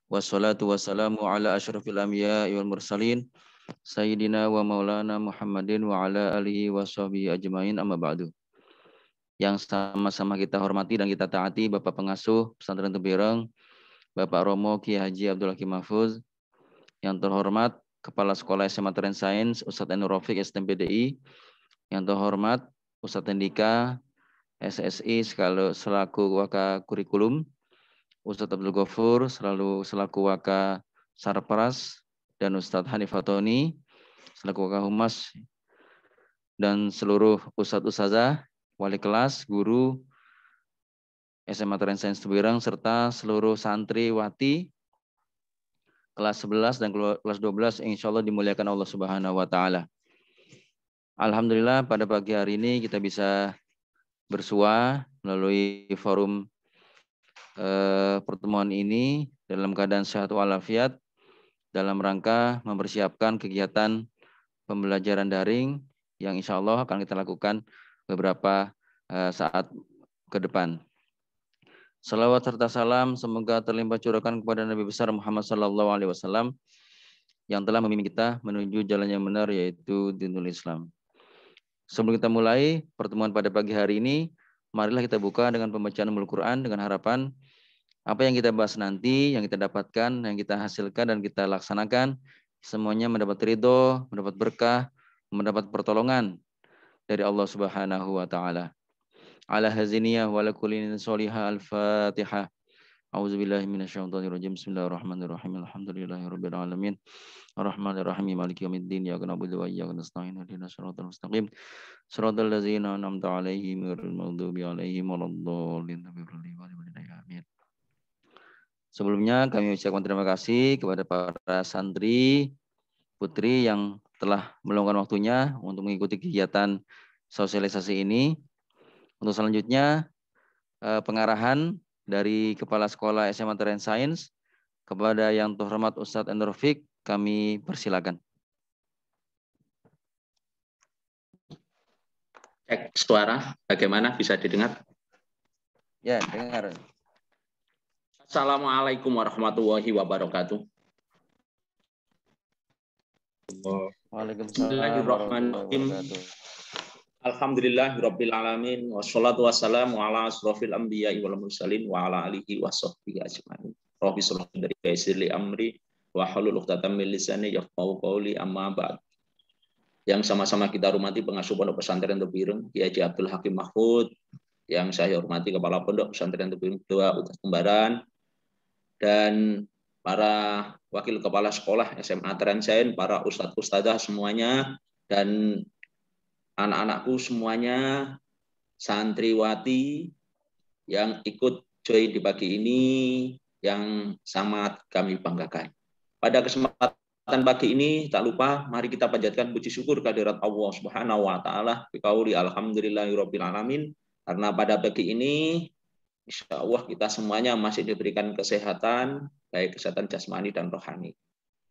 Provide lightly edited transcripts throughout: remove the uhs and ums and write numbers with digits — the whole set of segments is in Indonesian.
Wassalatu wassalamu ala asyrafil anbiya'i wal mursalin Sayyidina wa maulana Muhammadin wa ala alihi wa sahbihi ajmain amma ba'du. Yang sama-sama kita hormati dan kita taati Bapak Pengasuh Pesantren Tebireng, Bapak Romo Kiai Haji Abdul Hakim Mahfuz. Yang terhormat Kepala Sekolah SMA Trend Science Ustadz Enur Rafiq STMPDI. Yang terhormat Ustadz Andika SSI selaku Waka Kurikulum, Ustadz Abdul Ghafur selaku Waka Sarpras, dan Ustadz Hanif Fatoni selaku Waka Humas, dan seluruh Ustadz Ustazah, wali kelas, guru SMA Trend Science Tebireng, serta seluruh santriwati kelas 11 dan kelas 12 insya Allah dimuliakan Allah Subhanahu wa Ta'ala. Alhamdulillah pada pagi hari ini kita bisa bersua melalui forum pertemuan ini dalam keadaan sehat walafiat dalam rangka mempersiapkan kegiatan pembelajaran daring yang insya Allah akan kita lakukan beberapa saat ke depan. Salawat serta salam semoga terlimpah curahkan kepada Nabi besar Muhammad SAW yang telah membimbing kita menuju jalan yang benar, yaitu dinul Islam. Sebelum kita mulai pertemuan pada pagi hari ini, marilah kita buka dengan pembacaan Al-Quran dengan harapan apa yang kita bahas nanti, yang kita dapatkan, yang kita hasilkan dan kita laksanakan, semuanya mendapat ridho, mendapat berkah, mendapat pertolongan dari Allah Subhanahu wa Ta'ala. Ala haziniyah wa lakulin solihah al-Fatihah. A'udzubillahi minasyaitonirrajim. Bismillahirrahmanirrahim. Alhamdulillahirabbil alamin. Arrahmanirrahim. Maliki yaumiddin. Iyyaka na'budu wa iyyaka nasta'in. Ihdinas siratal mustaqim. Shiratal ladzina an'amta 'alaihim ghairil maghdubi 'alaihim waladdallin. Amin. Sebelumnya kami ucapkan terima kasih kepada para santri putri yang telah meluangkan waktunya untuk mengikuti kegiatan sosialisasi ini. Untuk selanjutnya pengarahan dari Kepala Sekolah SMA Trend Science kepada yang terhormat Ustadz Enur Rafiq kami persilakan. Cek suara, bagaimana, bisa didengar? Ya, dengar. Assalamualaikum warahmatullahi wabarakatuh. Waalaikumsalam warahmatullahi wabarakatuh. Alhamdulillahirabbil alamin wassalatu wassalamu ala asrofil anbiya'i wal mursalin wa ala alihi washabbihi ajmain. Rabbi shrah li sadri wa yassir li amri wa hlul 'uqdatam min lisani yafqahu qawli, amma ba'd. Yang sama-sama kita hormati pengasuh Pondok Pesantren Tebireng Kiai Haji Abdul Hakim Mahfuz, yang saya hormati Kepala Pondok Pesantren Tebireng II Ustadz Kembaran, dan para wakil kepala sekolah SMA Trend Science, para ustadz ustadzah semuanya, dan anak-anakku semuanya, santriwati yang ikut join di pagi ini yang sangat kami banggakan. Pada kesempatan pagi ini tak lupa mari kita panjatkan puji syukur kehadirat Allah Subhanahu wa Ta'ala biqauli alhamdulillahirabbil alamin, karena pada pagi ini insya Allah kita semuanya masih diberikan kesehatan, baik kesehatan jasmani dan rohani.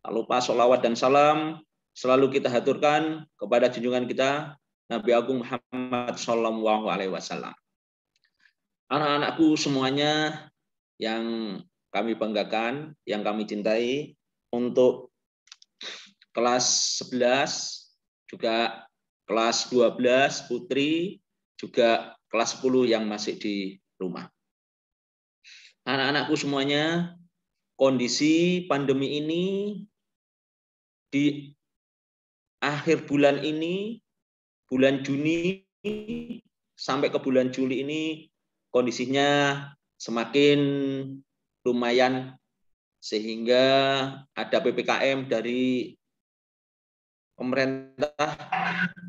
Tak lupa sholawat dan salam selalu kita haturkan kepada junjungan kita Nabi Agung Muhammad Sallallahu Alaihi Wasallam. Anak-anakku semuanya yang kami banggakan, yang kami cintai, untuk kelas 11, juga kelas 12 putri, juga kelas 10 yang masih di rumah. Anak-anakku semuanya, kondisi pandemi ini di akhir bulan ini, bulan Juni sampai ke bulan Juli ini, kondisinya semakin lumayan, sehingga ada PPKM dari pemerintah,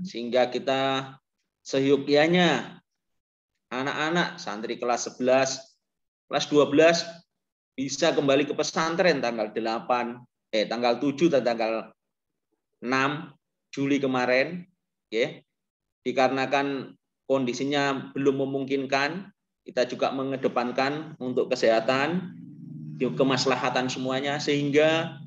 sehingga kita seyogyanya anak-anak santri kelas 11, kelas 12 bisa kembali ke pesantren tanggal 7 dan tanggal 6 Juli kemarin, ya. Dikarenakan kondisinya belum memungkinkan, kita juga mengedepankan untuk kesehatan, kemaslahatan semuanya, sehingga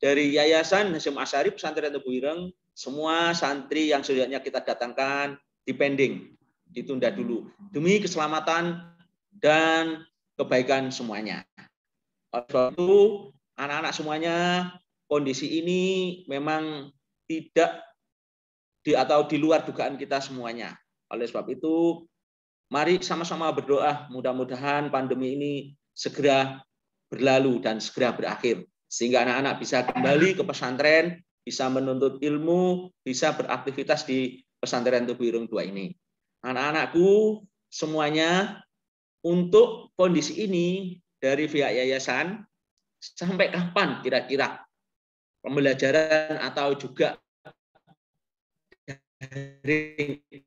dari Yayasan Hasyim Asy'ari Pesantren Tebireng, semua santri yang selanjutnya kita datangkan dipending, ditunda dulu demi keselamatan dan kebaikan semuanya. Oleh sebab itu, anak-anak semuanya, kondisi ini memang tidak atau di luar dugaan kita semuanya. Oleh sebab itu, mari sama-sama berdoa, mudah-mudahan pandemi ini segera berlalu dan segera berakhir. Sehingga anak-anak bisa kembali ke pesantren, bisa menuntut ilmu, bisa beraktivitas di pesantren Tubuh Irung 2 ini. Anak-anakku semuanya, untuk kondisi ini dari pihak yayasan, sampai kapan kira-kira pembelajaran atau juga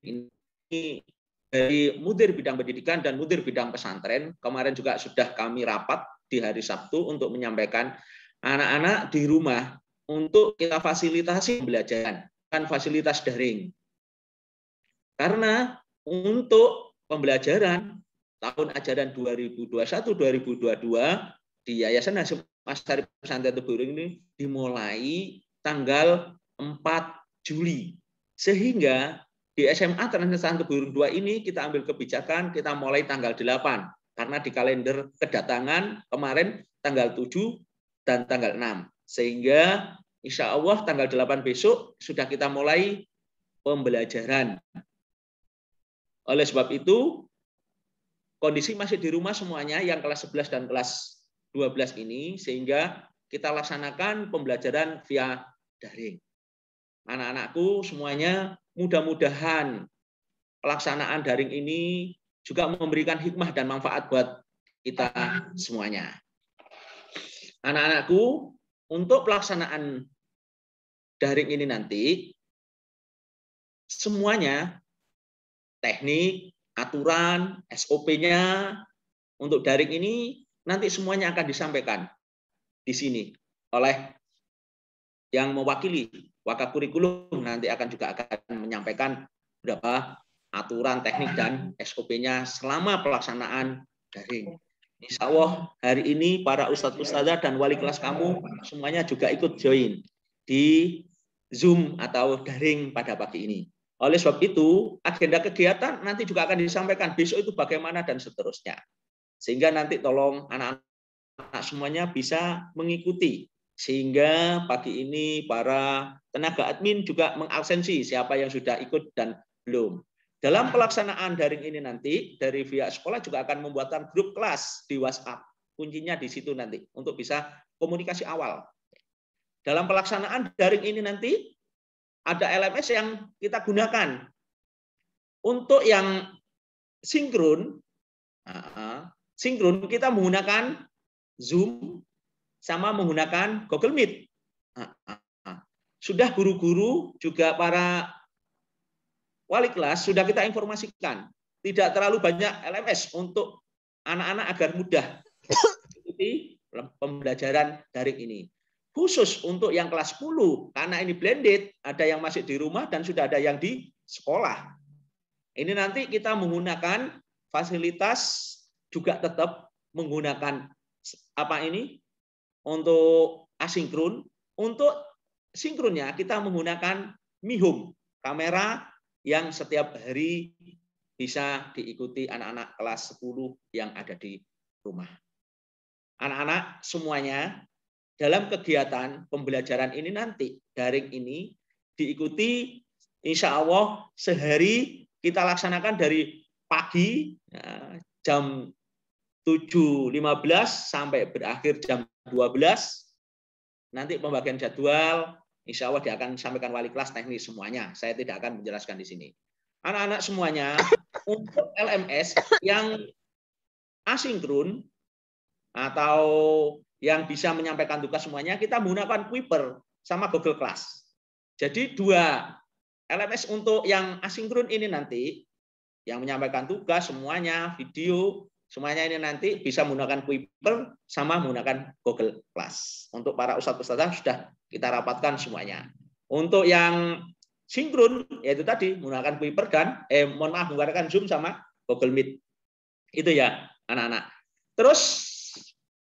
ini dari mudir bidang pendidikan dan mudir bidang pesantren, kemarin juga sudah kami rapat di hari Sabtu untuk menyampaikan anak-anak di rumah untuk kita fasilitasi pembelajaran, kan fasilitas daring. Karena untuk pembelajaran tahun ajaran 2021-2022 di Yayasan Hasyim Asy'ari Pesantren Tubuh Irung ini dimulai tanggal 4 Juli. Sehingga di SMA Pesantren Tubuh Irung 2 ini kita ambil kebijakan kita mulai tanggal 8. Karena di kalender kedatangan kemarin tanggal 7 dan tanggal 6. Sehingga insya Allah tanggal 8 besok sudah kita mulai pembelajaran. Oleh sebab itu, kondisi masih di rumah semuanya yang kelas 11 dan kelas 12 ini, sehingga kita laksanakan pembelajaran via daring. Anak-anakku semuanya, mudah-mudahan pelaksanaan daring ini juga memberikan hikmah dan manfaat buat kita semuanya. Anak-anakku, untuk pelaksanaan daring ini nanti, semuanya teknik, aturan, SOP-nya untuk daring ini nanti semuanya akan disampaikan di sini oleh yang mewakili Wakakurikulum, nanti juga akan menyampaikan beberapa aturan teknik dan SOP-nya selama pelaksanaan daring. Insya Allah hari ini para ustadz-ustadzah dan wali kelas kamu semuanya juga ikut join di Zoom atau daring pada pagi ini. Oleh sebab itu, agenda kegiatan nanti juga akan disampaikan besok itu bagaimana dan seterusnya. Sehingga nanti tolong anak-anak semuanya bisa mengikuti. Sehingga pagi ini para tenaga admin juga mengabsensi siapa yang sudah ikut dan belum. Dalam pelaksanaan daring ini nanti, dari pihak sekolah juga akan membuatkan grup kelas di WhatsApp. Kuncinya di situ nanti, untuk bisa komunikasi awal. Dalam pelaksanaan daring ini nanti, ada LMS yang kita gunakan. Untuk yang sinkron kita menggunakan Zoom sama menggunakan Google Meet. Sudah guru-guru juga para wali kelas sudah kita informasikan. Tidak terlalu banyak LMS untuk anak-anak agar mudah mengikuti pembelajaran daring ini. Khusus untuk yang kelas 10, karena ini blended, ada yang masih di rumah dan sudah ada yang di sekolah. Ini nanti kita menggunakan fasilitas juga tetap menggunakan apa ini untuk asinkron. Untuk sinkronnya kita menggunakan Mihum, kamera yang setiap hari bisa diikuti anak-anak kelas 10 yang ada di rumah. Anak-anak semuanya, dalam kegiatan pembelajaran ini nanti, daring ini, diikuti insya Allah sehari kita laksanakan dari pagi jam 7.15 sampai berakhir jam 12. Nanti pembagian jadwal, insya Allah dia akan sampaikan wali kelas teknis semuanya. Saya tidak akan menjelaskan di sini. Anak-anak semuanya, untuk LMS yang asinkron atau yang bisa menyampaikan tugas semuanya, kita menggunakan Kuiper sama Google Class. Jadi dua LMS untuk yang asinkron ini nanti, yang menyampaikan tugas semuanya, video, semuanya ini nanti bisa menggunakan Kuiper sama menggunakan Google Class. Untuk para ustadz-ustadzah sudah kita rapatkan semuanya. Untuk yang sinkron, yaitu tadi menggunakan Kuiper dan, menggunakan Zoom sama Google Meet. Itu ya anak-anak. Terus,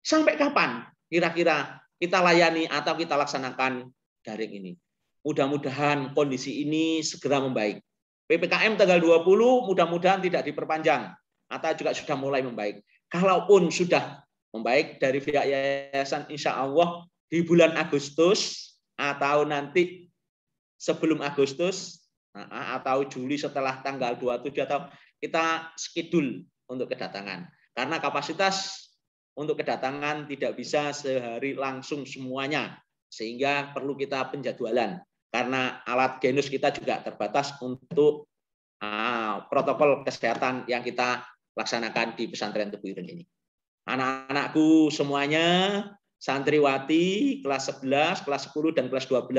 sampai kapan kira-kira kita layani atau kita laksanakan daring ini? Mudah-mudahan kondisi ini segera membaik. PPKM tanggal 20 mudah-mudahan tidak diperpanjang atau juga sudah mulai membaik. Kalaupun sudah Membaik dari pihak yayasan insya Allah di bulan Agustus atau nanti sebelum Agustus atau Juli setelah tanggal 27 atau kita schedule untuk kedatangan. Karena kapasitas untuk kedatangan tidak bisa sehari langsung semuanya, sehingga perlu kita penjadwalan. Karena alat genus kita juga terbatas untuk protokol kesehatan yang kita laksanakan di pesantren Tebu Ireng ini. Anak-anakku semuanya, santriwati kelas 11, kelas 10, dan kelas 12,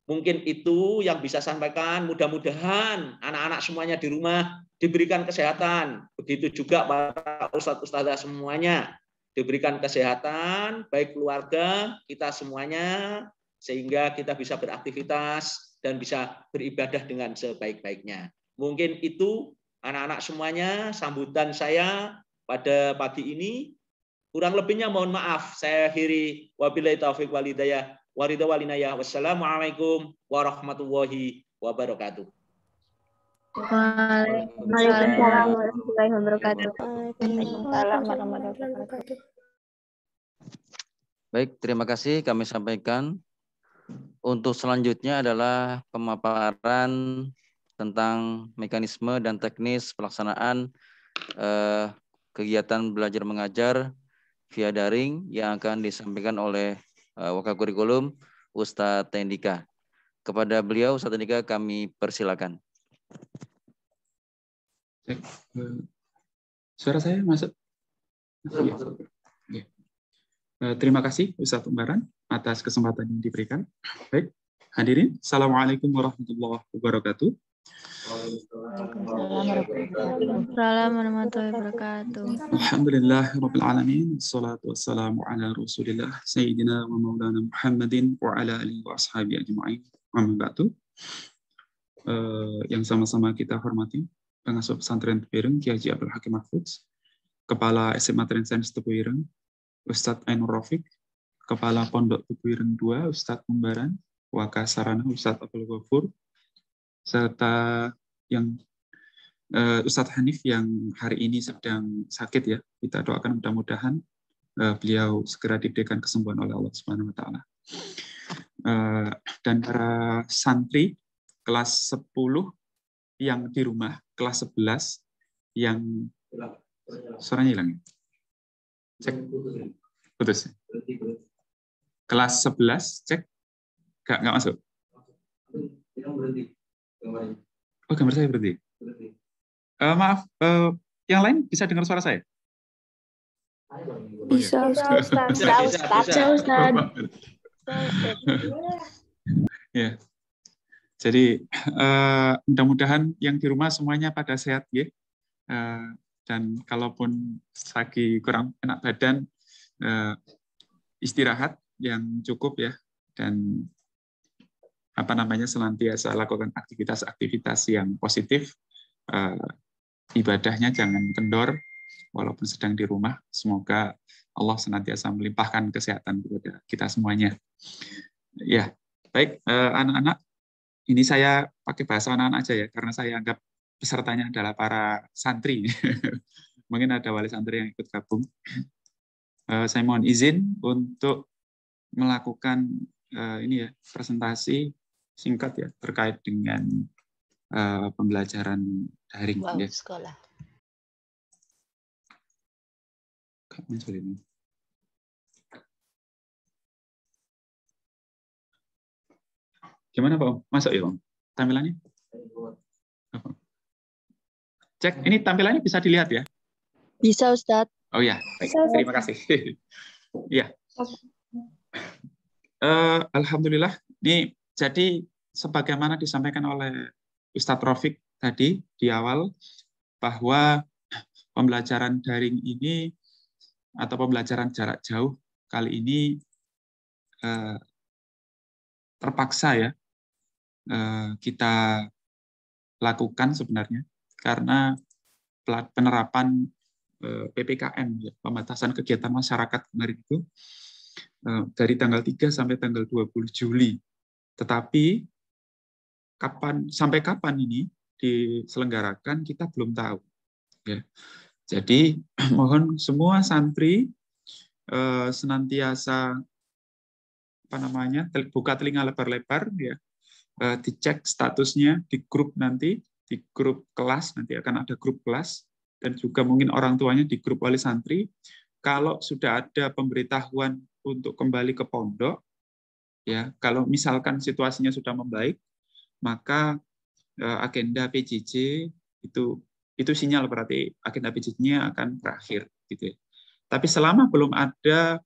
mungkin itu yang bisa sampaikan. Mudah-mudahan anak-anak semuanya di rumah diberikan kesehatan. Begitu juga para ustadz-ustadzah semuanya diberikan kesehatan, baik keluarga, kita semuanya, sehingga kita bisa beraktivitas dan bisa beribadah dengan sebaik-baiknya. Mungkin itu anak-anak semuanya sambutan saya pada pagi ini. Kurang lebihnya mohon maaf. Saya akhiri, wabillahi taufiq wal hidayah. Wassalamualaikum warahmatullahi wabarakatuh. Waalaikumsalam warahmatullahi wabarakatuh. Waalaikumsalam warahmatullahi wabarakatuh. Baik, terima kasih kami sampaikan. Untuk selanjutnya adalah pemaparan tentang mekanisme dan teknis pelaksanaan kegiatan belajar mengajar via daring yang akan disampaikan oleh Wakil Kurikulum Ustadz Tendika. Kepada beliau, Ustadz Tendika, kami persilakan. Suara saya masuk? Ya. Terima kasih Ustadz Umbaran atas kesempatan yang diberikan. Baik, hadirin, Assalamualaikum warahmatullahi wabarakatuh. Waalaikumsalam warahmatullahi wabarakatuh. Alhamdulillah Rabbil Alamin. Assalatu wassalamu ala Rasulillah Sayyidina wa Maulana Muhammadin wa ala alihi wa ashabi ajma'in. Amma ba'du. Yang sama-sama kita hormati Pengasuh Pesantren Tebu Ireng Kiai Haji Abdul Hakim Mahfudz, Kepala SMA Tren Sains Tebu Ireng Ustadz Ainur Rafiq, Kepala Pondok Tebu Ireng II Ustadz Umbaran, Wakasarana Ustadz Abdul Ghafur, serta yang Ustadz Hanif yang hari ini sedang sakit ya. Kita doakan mudah-mudahan beliau segera diberikan kesembuhan oleh Allah Subhanahu wa taala. Dan para santri kelas 10 yang di rumah, kelas 11 yang suaranya hilang. Cek. Putus. Kelas 11 cek. Enggak masuk. Oh, gambar saya berhenti. Maaf, yang lain bisa dengar suara saya? Bisa, Ustaz. Ya. Jadi mudah-mudahan yang di rumah semuanya pada sehat ya. Dan kalaupun lagi kurang enak badan, istirahat yang cukup ya, dan senantiasa lakukan aktivitas-aktivitas yang positif. Ibadahnya jangan kendor walaupun sedang di rumah. Semoga Allah senantiasa melimpahkan kesehatan kepada kita semuanya. Ya, baik anak-anak. Ini saya pakai bahasa anak-anak aja ya, karena saya anggap pesertanya adalah para santri. Mungkin ada wali santri yang ikut gabung. Saya mohon izin untuk melakukan presentasi singkat ya terkait dengan pembelajaran daring. Wow, ya. sekolah. Gimana Pak Om? Masuk ya Om? Tampilannya? Cek, ini tampilannya bisa dilihat ya? Bisa, Ustadz. Oh ya, baik. Terima kasih. Ya. Alhamdulillah. Ini jadi sebagaimana disampaikan oleh Ustadz Rafiq tadi di awal, bahwa pembelajaran daring ini atau pembelajaran jarak jauh kali ini terpaksa ya kita lakukan sebenarnya karena penerapan PPKM, ya, pembatasan kegiatan masyarakat kemarin itu dari tanggal 3 sampai tanggal 20 Juli. Tetapi sampai kapan ini diselenggarakan kita belum tahu. Ya. Jadi mohon semua santri senantiasa buka telinga lebar-lebar ya, dicek statusnya di grup nanti, di grup kelas, nanti akan ada grup kelas, dan juga mungkin orang tuanya di grup wali santri. Kalau sudah ada pemberitahuan untuk kembali ke pondok, ya, kalau misalkan situasinya sudah membaik, maka agenda PJJ itu sinyal berarti agenda PJJ-nya akan berakhir, gitu ya. Tapi selama belum ada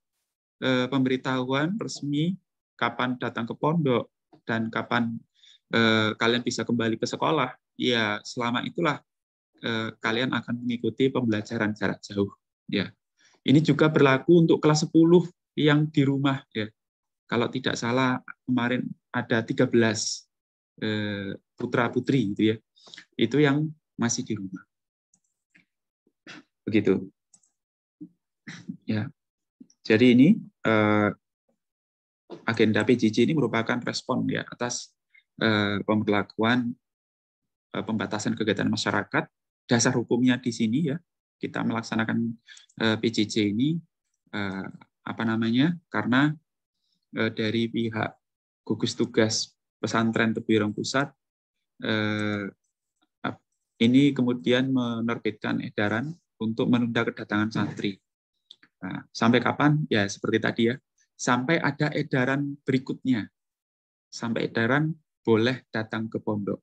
pemberitahuan resmi kapan datang ke pondok dan kapan kalian bisa kembali ke sekolah, ya selama itulah kalian akan mengikuti pembelajaran jarak jauh. Ya, ini juga berlaku untuk kelas 10 yang di rumah. Ya, kalau tidak salah kemarin ada 13 putra putri, gitu ya. Itu yang masih di rumah. Begitu. Ya. Jadi ini agenda PJJ ini merupakan respon ya atas pemberlakuan pembatasan kegiatan masyarakat. Dasar hukumnya di sini ya, kita melaksanakan PJJ ini karena dari pihak gugus tugas pesantren Tebu Ireng Pusat ini kemudian menerbitkan edaran untuk menunda kedatangan santri. Nah, sampai kapan? Ya seperti tadi ya, sampai ada edaran berikutnya, sampai edaran boleh datang ke pondok.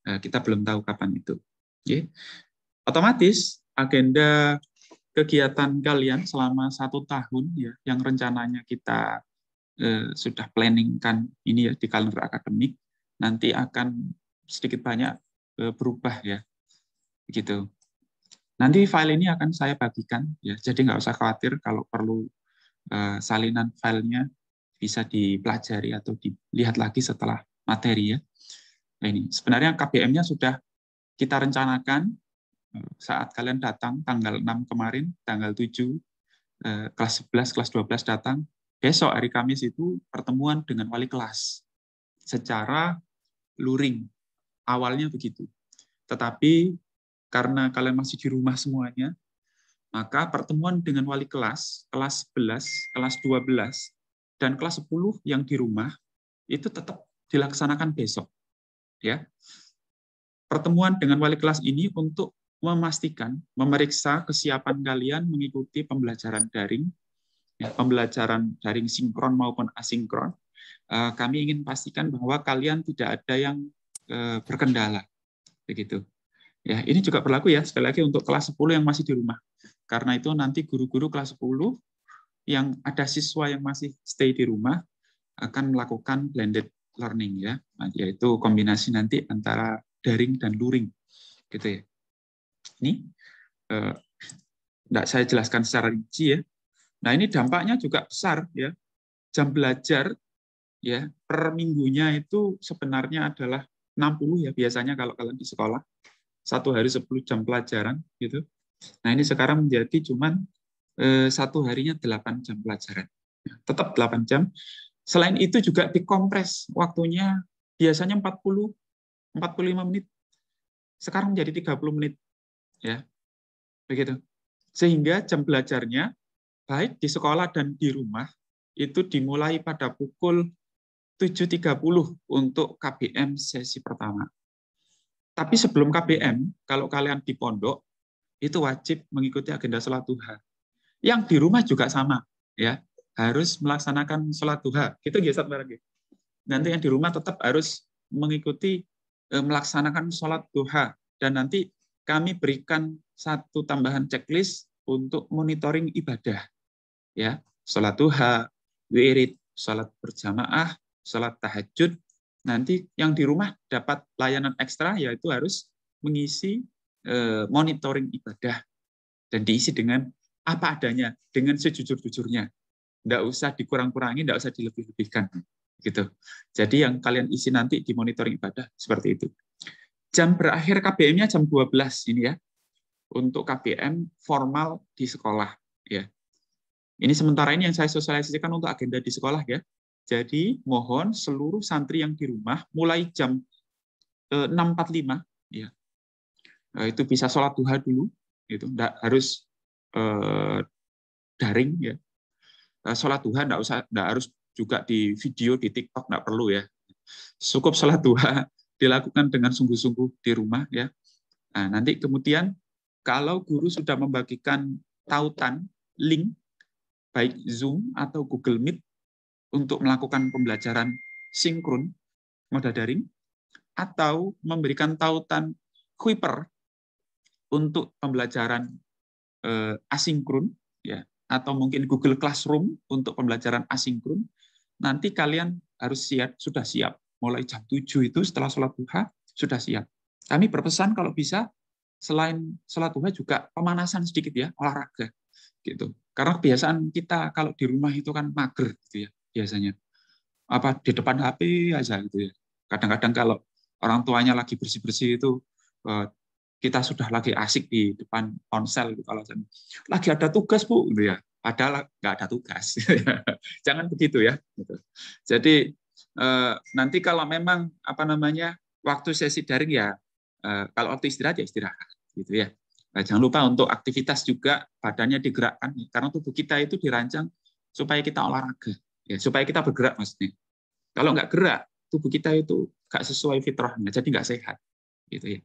Nah, kita belum tahu kapan itu. Okay. Otomatis agenda kegiatan kalian selama 1 tahun ya, yang rencananya kita sudah planningkan ini ya di kalender akademik, nanti akan sedikit banyak berubah ya, begitu. Nanti file ini akan saya bagikan ya, jadi nggak usah khawatir kalau perlu salinan filenya bisa dipelajari atau dilihat lagi setelah materi ya. Nah, ini sebenarnya KBM-nya sudah kita rencanakan saat kalian datang tanggal 6 kemarin, tanggal 7 kelas 11, kelas 12 datang. Besok hari Kamis itu pertemuan dengan wali kelas secara luring. Awalnya begitu. Tetapi karena kalian masih di rumah semuanya, maka pertemuan dengan wali kelas 11, kelas 12, dan kelas 10 yang di rumah itu tetap dilaksanakan besok. Ya. Pertemuan dengan wali kelas ini untuk memastikan, memeriksa kesiapan kalian mengikuti pembelajaran daring, ya, pembelajaran daring sinkron maupun asinkron. Kami ingin pastikan bahwa kalian tidak ada yang berkendala, begitu. Ya, ini juga berlaku ya sekali lagi untuk kelas 10 yang masih di rumah. Karena itu nanti guru-guru kelas 10 yang ada siswa yang masih stay di rumah akan melakukan blended learning ya, yaitu kombinasi nanti antara daring dan luring, gitu ya. Ini tidak saya jelaskan secara rinci ya. Nah, ini dampaknya juga besar ya. Jam belajar ya per minggunya itu sebenarnya adalah 60 ya biasanya kalau kalian di sekolah. 1 hari 10 jam pelajaran gitu. Nah, ini sekarang menjadi cuman 1 harinya 8 jam pelajaran. Tetap 8 jam. Selain itu juga dikompres waktunya, biasanya 45 menit. Sekarang menjadi 30 menit. Ya. Begitu. Sehingga jam belajarnya baik di sekolah dan di rumah itu dimulai pada pukul 7.30 untuk KBM sesi pertama. Tapi sebelum KBM, kalau kalian di pondok, itu wajib mengikuti agenda sholat duha. Yang di rumah juga sama, ya, harus melaksanakan sholat duha. Itu gesat barang. Nanti yang di rumah tetap harus mengikuti melaksanakan sholat duha. Dan nanti kami berikan satu tambahan checklist untuk monitoring ibadah, ya, sholat duha, wirid, sholat berjamaah, sholat tahajud. Nanti yang di rumah dapat layanan ekstra, yaitu harus mengisi monitoring ibadah dan diisi dengan apa adanya, dengan sejujur-jujurnya. Tidak usah dikurang-kurangi, tidak usah dilebih-lebihkan. Gitu. Jadi yang kalian isi nanti di monitoring ibadah seperti itu. Jam berakhir KBM-nya jam 12 ini ya, untuk KBM formal di sekolah. Ya. Ini sementara ini yang saya sosialisasikan untuk agenda di sekolah ya. Jadi mohon seluruh santri yang di rumah mulai jam 6.45 ya. Itu bisa sholat duha dulu itu enggak harus daring ya. Sholat duha enggak harus juga di video di TikTok, enggak perlu ya. Cukup sholat duha dilakukan dengan sungguh-sungguh di rumah ya. Nah, nanti kemudian kalau guru sudah membagikan tautan link baik Zoom atau Google Meet untuk melakukan pembelajaran sinkron moda daring atau memberikan tautan Kuiper untuk pembelajaran asinkron ya, atau mungkin Google Classroom untuk pembelajaran asinkron, nanti kalian harus sudah siap mulai jam 7 itu setelah sholat duha sudah siap. Kami berpesan kalau bisa selain sholat duha juga pemanasan sedikit ya, olahraga gitu. Karena kebiasaan kita kalau di rumah itu kan mager gitu ya biasanya. Apa di depan HP aja gitu ya. Kadang-kadang kalau orang tuanya lagi bersih-bersih itu kita sudah lagi asik di depan ponsel gitu, kalau lagi ada tugas Bu gitu ya. Padahal nggak ada tugas. Jangan begitu ya gitu. Jadi nanti kalau memang waktu sesi daring ya kalau waktu istirahat ya istirahat gitu ya. Nah, jangan lupa untuk aktivitas juga badannya digerakkan karena tubuh kita itu dirancang supaya kita olahraga ya, supaya kita bergerak maksudnya. Kalau nggak gerak tubuh kita itu nggak sesuai fitrahnya, jadi nggak sehat gitu ya.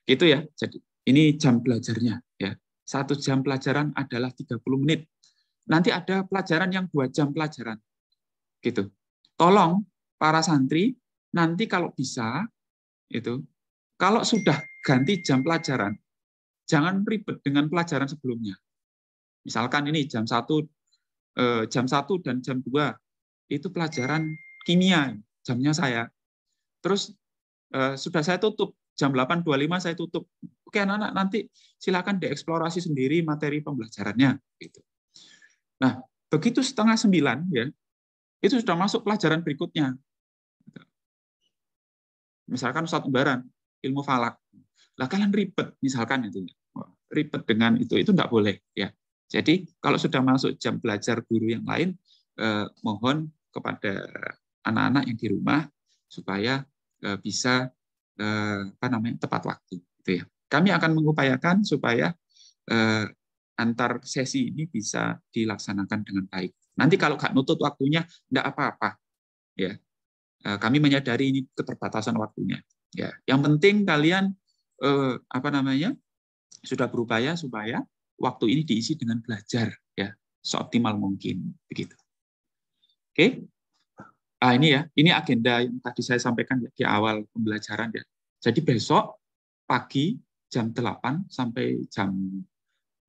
Gitu ya. Jadi ini jam belajarnya ya. 1 jam pelajaran adalah 30 menit. Nanti ada pelajaran yang 2 jam pelajaran. Gitu. Tolong para santri nanti kalau bisa itu kalau sudah ganti jam pelajaran jangan ribet dengan pelajaran sebelumnya. Misalkan ini jam 1 dan jam 2 itu pelajaran kimia, jamnya saya. Terus sudah saya tutup, jam 8.25 saya tutup. Oke anak-anak, nanti silakan dieksplorasi sendiri materi pembelajarannya. Gitu. Nah, begitu 8:30 ya, itu sudah masuk pelajaran berikutnya. Misalkan Ustadz Umbaran, ilmu falak. Lah kalian ribet, misalkan itu. Ribet dengan itu enggak boleh ya. Jadi kalau sudah masuk jam belajar guru yang lain, mohon kepada anak-anak yang di rumah supaya bisa tepat waktu gitu ya. Kami akan mengupayakan supaya antar sesi ini bisa dilaksanakan dengan baik. Nanti kalau nggak nutut waktunya enggak apa-apa ya. Kami menyadari ini keterbatasan waktunya ya. Yang penting kalian sudah berupaya supaya waktu ini diisi dengan belajar ya, seoptimal mungkin begitu. Oke. Ini ya, ini agenda yang tadi saya sampaikan di awal pembelajaran ya. Jadi besok pagi jam 8 sampai jam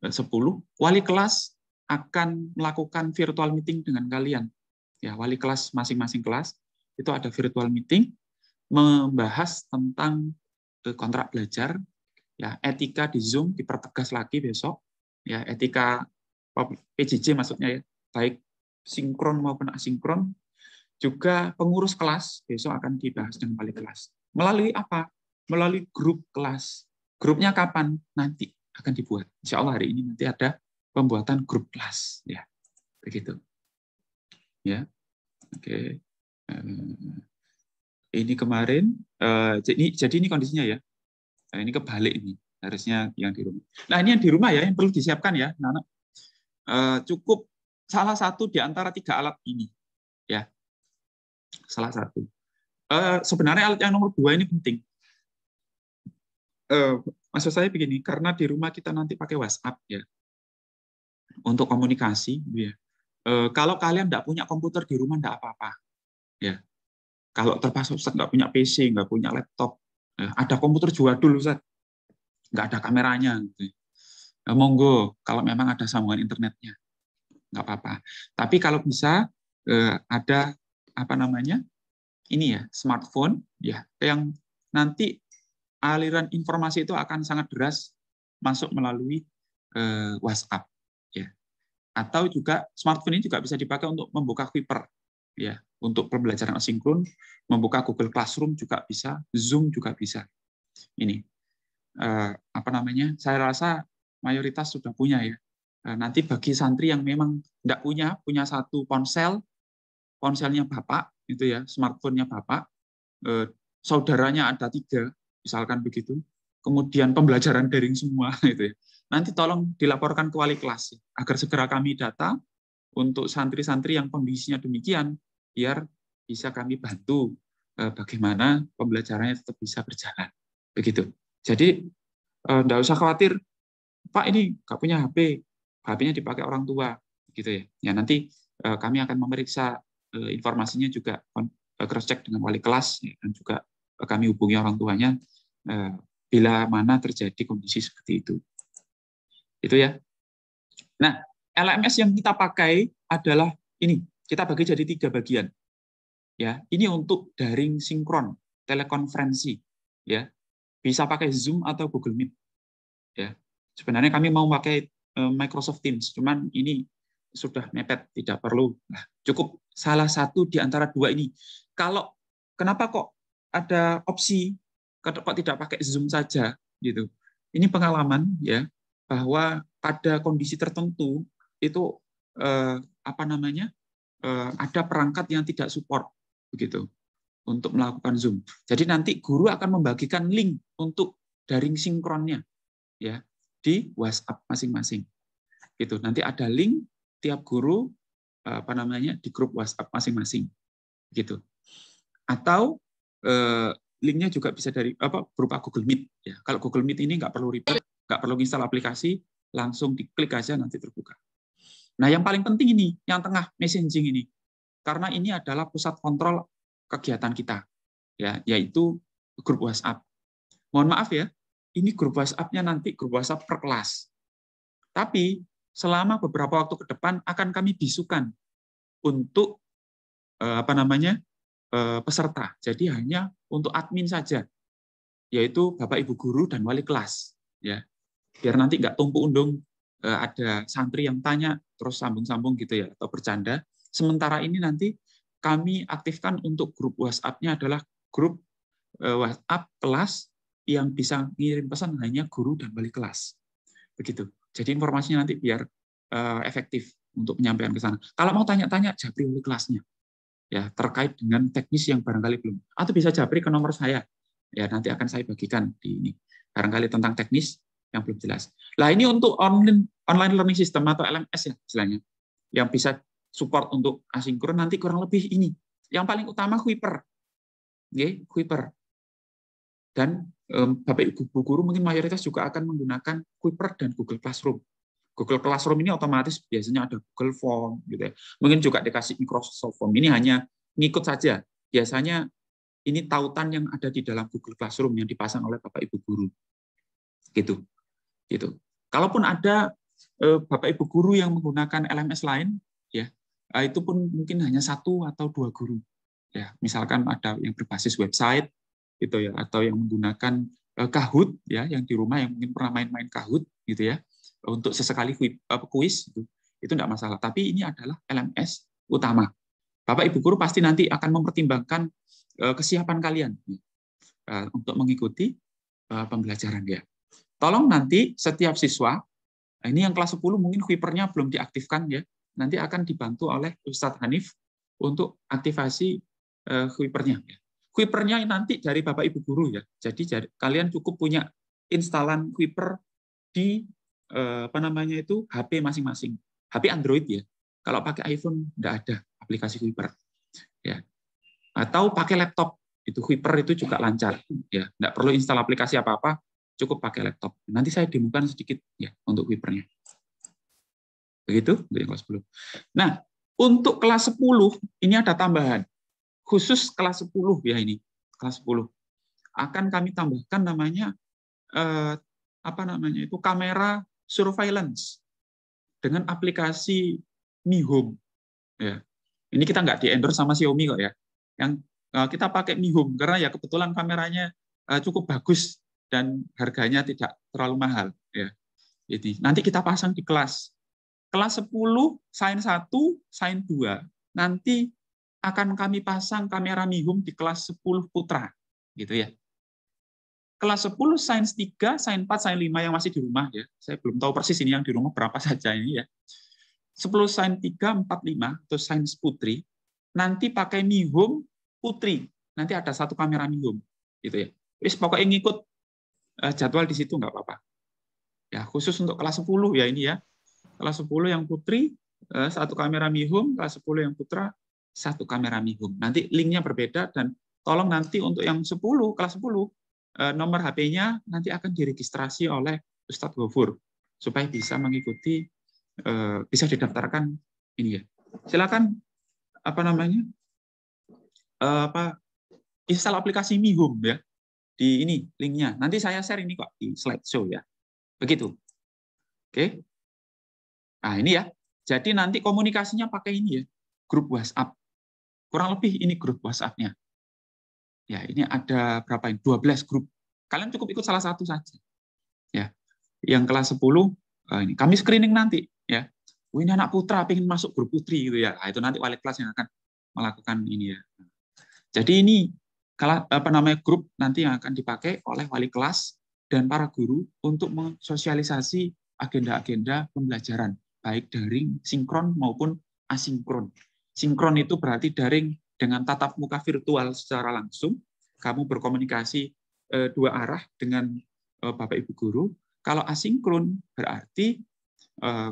10 wali kelas akan melakukan virtual meeting dengan kalian. Ya, wali kelas masing-masing kelas itu ada virtual meeting membahas tentang kontrak belajar. Ya, etika di Zoom dipertegas lagi besok. Ya, etika PJJ maksudnya ya, baik sinkron maupun asinkron. Juga pengurus kelas besok akan dibahas dengan wali kelas. Melalui apa? Melalui grup kelas. Grupnya kapan? Nanti akan dibuat. Insya Allah hari ini nanti ada pembuatan grup kelas. Ya, begitu. Ya, oke. Ini kemarin. Jadi ini kondisinya ya. Nah, ini kebalik ini, harusnya yang di rumah. Nah, ini yang di rumah ya, yang perlu disiapkan ya, anak-anak. Cukup salah satu di antara 3 alat ini, ya. Salah satu. Sebenarnya alat yang nomor 2 ini penting. Maksud saya begini, karena di rumah kita nanti pakai WhatsApp ya, untuk komunikasi. Ya. Kalau kalian nggak punya komputer di rumah, nggak apa-apa. Ya. Kalau terpaksa Ustaz nggak punya PC, nggak punya laptop, ada komputer jadul Ustaz, nggak ada kameranya. Monggo, kalau memang ada sambungan internetnya, nggak apa-apa. Tapi kalau bisa ada ini ya, smartphone ya, yang nanti aliran informasi itu akan sangat deras masuk melalui WhatsApp ya. Atau juga smartphone ini juga bisa dipakai untuk membuka Kuiper ya, untuk pembelajaran asinkron, membuka Google Classroom juga bisa, Zoom juga bisa. Ini saya rasa mayoritas sudah punya ya. Nanti bagi santri yang memang tidak punya satu ponselnya Bapak itu ya, smartphone-nya Bapak, saudaranya ada 3, misalkan begitu, kemudian pembelajaran daring semua gitu ya. Nanti tolong dilaporkan ke wali kelas agar segera kami data untuk santri-santri yang kondisinya demikian, biar bisa kami bantu bagaimana pembelajarannya tetap bisa berjalan. Begitu. Jadi enggak usah khawatir, Pak ini nggak punya HP, HP-nya dipakai orang tua, gitu ya. Ya nanti kami akan memeriksa informasinya juga cross check dengan wali kelas ya, dan juga kami hubungi orang tuanya bila mana terjadi kondisi seperti itu. Itu ya. Nah, LMS yang kita pakai adalah ini. Kita bagi jadi 3 bagian. Ya, ini untuk daring sinkron, telekonferensi. Ya, bisa pakai Zoom atau Google Meet. Ya, sebenarnya kami mau pakai Microsoft Teams, cuman ini sudah mepet, tidak perlu. Nah, cukup salah satu di antara 2 ini. Kenapa kok ada opsi kok tidak pakai Zoom saja gitu? Ini pengalaman ya, bahwa pada kondisi tertentu itu ada perangkat yang tidak support begitu untuk melakukan Zoom. Jadi nanti guru akan membagikan link untuk daring sinkronnya ya di WhatsApp masing-masing. Gitu. Nanti ada link tiap guru di grup WhatsApp masing-masing. Gitu. Atau linknya juga bisa dari berupa Google Meet ya. Kalau Google Meet ini nggak perlu ribet, nggak perlu install aplikasi, langsung diklik aja nanti terbuka. Nah, yang paling penting ini, yang tengah messaging ini. Karena ini adalah pusat kontrol kegiatan kita, ya, yaitu grup WhatsApp. Mohon maaf ya, ini grup WhatsApp-nya nanti grup WhatsApp per kelas. Tapi selama beberapa waktu ke depan akan kami bisukan untuk peserta. Jadi hanya untuk admin saja, yaitu Bapak Ibu guru dan wali kelas, ya. Biar nanti nggak tumpuk undung ada santri yang tanya terus sambung-sambung gitu ya atau bercanda. Sementara ini nanti kami aktifkan untuk grup WhatsApp-nya adalah grup WhatsApp kelas yang bisa ngirim pesan hanya guru dan wali kelas. Begitu. Jadi informasinya nanti biar efektif untuk menyampaikan ke sana. Kalau mau tanya-tanya, japri wali kelasnya. Ya, terkait dengan teknis yang barangkali belum. Atau bisa japri ke nomor saya. Ya, nanti akan saya bagikan di ini. Barangkali tentang teknis yang belum jelas. Nah, ini untuk online learning system atau LMS ya istilahnya. Yang bisa support untuk asinkron nanti kurang lebih ini. Yang paling utama Kuiper. Oke, Kuiper. Dan Bapak Ibu guru mungkin mayoritas juga akan menggunakan Kuiper dan Google Classroom. Google Classroom ini otomatis biasanya ada Google Form gitu ya. Mungkin juga dikasih Microsoft Form. Ini hanya ngikut saja. Biasanya ini tautan yang ada di dalam Google Classroom yang dipasang oleh Bapak Ibu guru. Gitu. Kalaupun ada Bapak Ibu guru yang menggunakan LMS lain, ya, itu pun mungkin hanya 1 atau 2 guru. Ya, misalkan ada yang berbasis website gitu ya, atau yang menggunakan Kahoot ya, yang di rumah yang mungkin pernah main-main Kahoot gitu ya, untuk sesekali kuis itu enggak masalah. Tapi ini adalah LMS utama. Bapak Ibu guru pasti nanti akan mempertimbangkan kesiapan kalian untuk mengikuti pembelajaran ya. Tolong nanti setiap siswa, ini yang kelas 10 mungkin Kuipernya belum diaktifkan ya, nanti akan dibantu oleh Ustadz Hanif untuk aktivasi Kuipernya. Kuipernya nanti dari Bapak Ibu guru ya. Jadi kalian cukup punya instalan Kuiper di HP masing-masing. HP Android ya. Kalau pakai iPhone enggak ada aplikasi Kuiper. Ya. Atau pakai laptop, itu Kuiper itu juga lancar ya. Enggak perlu install aplikasi apa-apa, cukup pakai laptop. Nanti saya demokan sedikit ya untuk Kuipernya. Begitu untuk yang kelas 10. Nah, untuk kelas 10 ini ada tambahan. Khusus kelas 10 ya ini. Kelas 10. Akan kami tambahkan namanya kamera surveillance dengan aplikasi Mi Home. Ya. Ini kita nggak di-endorse sama Xiaomi kok ya. Yang kita pakai Mi Home karena ya kebetulan kameranya cukup bagus dan harganya tidak terlalu mahal ya. Jadi nanti kita pasang di kelas 10, Sains 1, Sains 2. Nanti akan kami pasang kamera Mi Home di kelas 10 Putra gitu ya. Kelas 10 Sains 3, Sains 4, Sains 5 yang masih di rumah ya. Saya belum tahu persis ini yang di rumah berapa saja ini ya. 10 Sains 3, 4, 5 atau Sains Putri nanti pakai Mi Home Putri. Nanti ada 1 kamera Mi Home gitu ya. Wis pokoknya ngikut jadwal di situ nggak apa-apa. Ya, khusus untuk kelas 10 ya ini ya. Kelas 10 yang putri, 1 kamera Mi Home, kelas 10 yang putra, 1 kamera Mi Home. Nanti linknya berbeda, dan tolong nanti untuk yang 10, kelas 10, nomor HP-nya nanti akan diregistrasi oleh Ustadz Ghafur, supaya bisa mengikuti, bisa didaftarkan ini ya. Silakan install aplikasi Mi Home ya. Di ini linknya. Nanti saya share ini kok di slideshow ya. Begitu. Oke. Nah, ini ya. Jadi nanti komunikasinya pakai ini ya. Grup WhatsApp. Kurang lebih ini grup WhatsApp-nya. Ya, ini ada berapa ini? 12 grup. Kalian cukup ikut salah satu saja. Ya. Yang kelas 10 ini kami screening nanti ya. Oh, ini anak putra pengen masuk grup putri gitu ya. Nah, itu nanti wali kelas yang akan melakukan ini ya. Jadi ini grup nanti yang akan dipakai oleh wali kelas dan para guru untuk mensosialisasi agenda-agenda pembelajaran, baik daring, sinkron maupun asinkron. Sinkron itu berarti daring dengan tatap muka virtual secara langsung, kamu berkomunikasi 2 arah dengan Bapak Ibu guru. Kalau asinkron berarti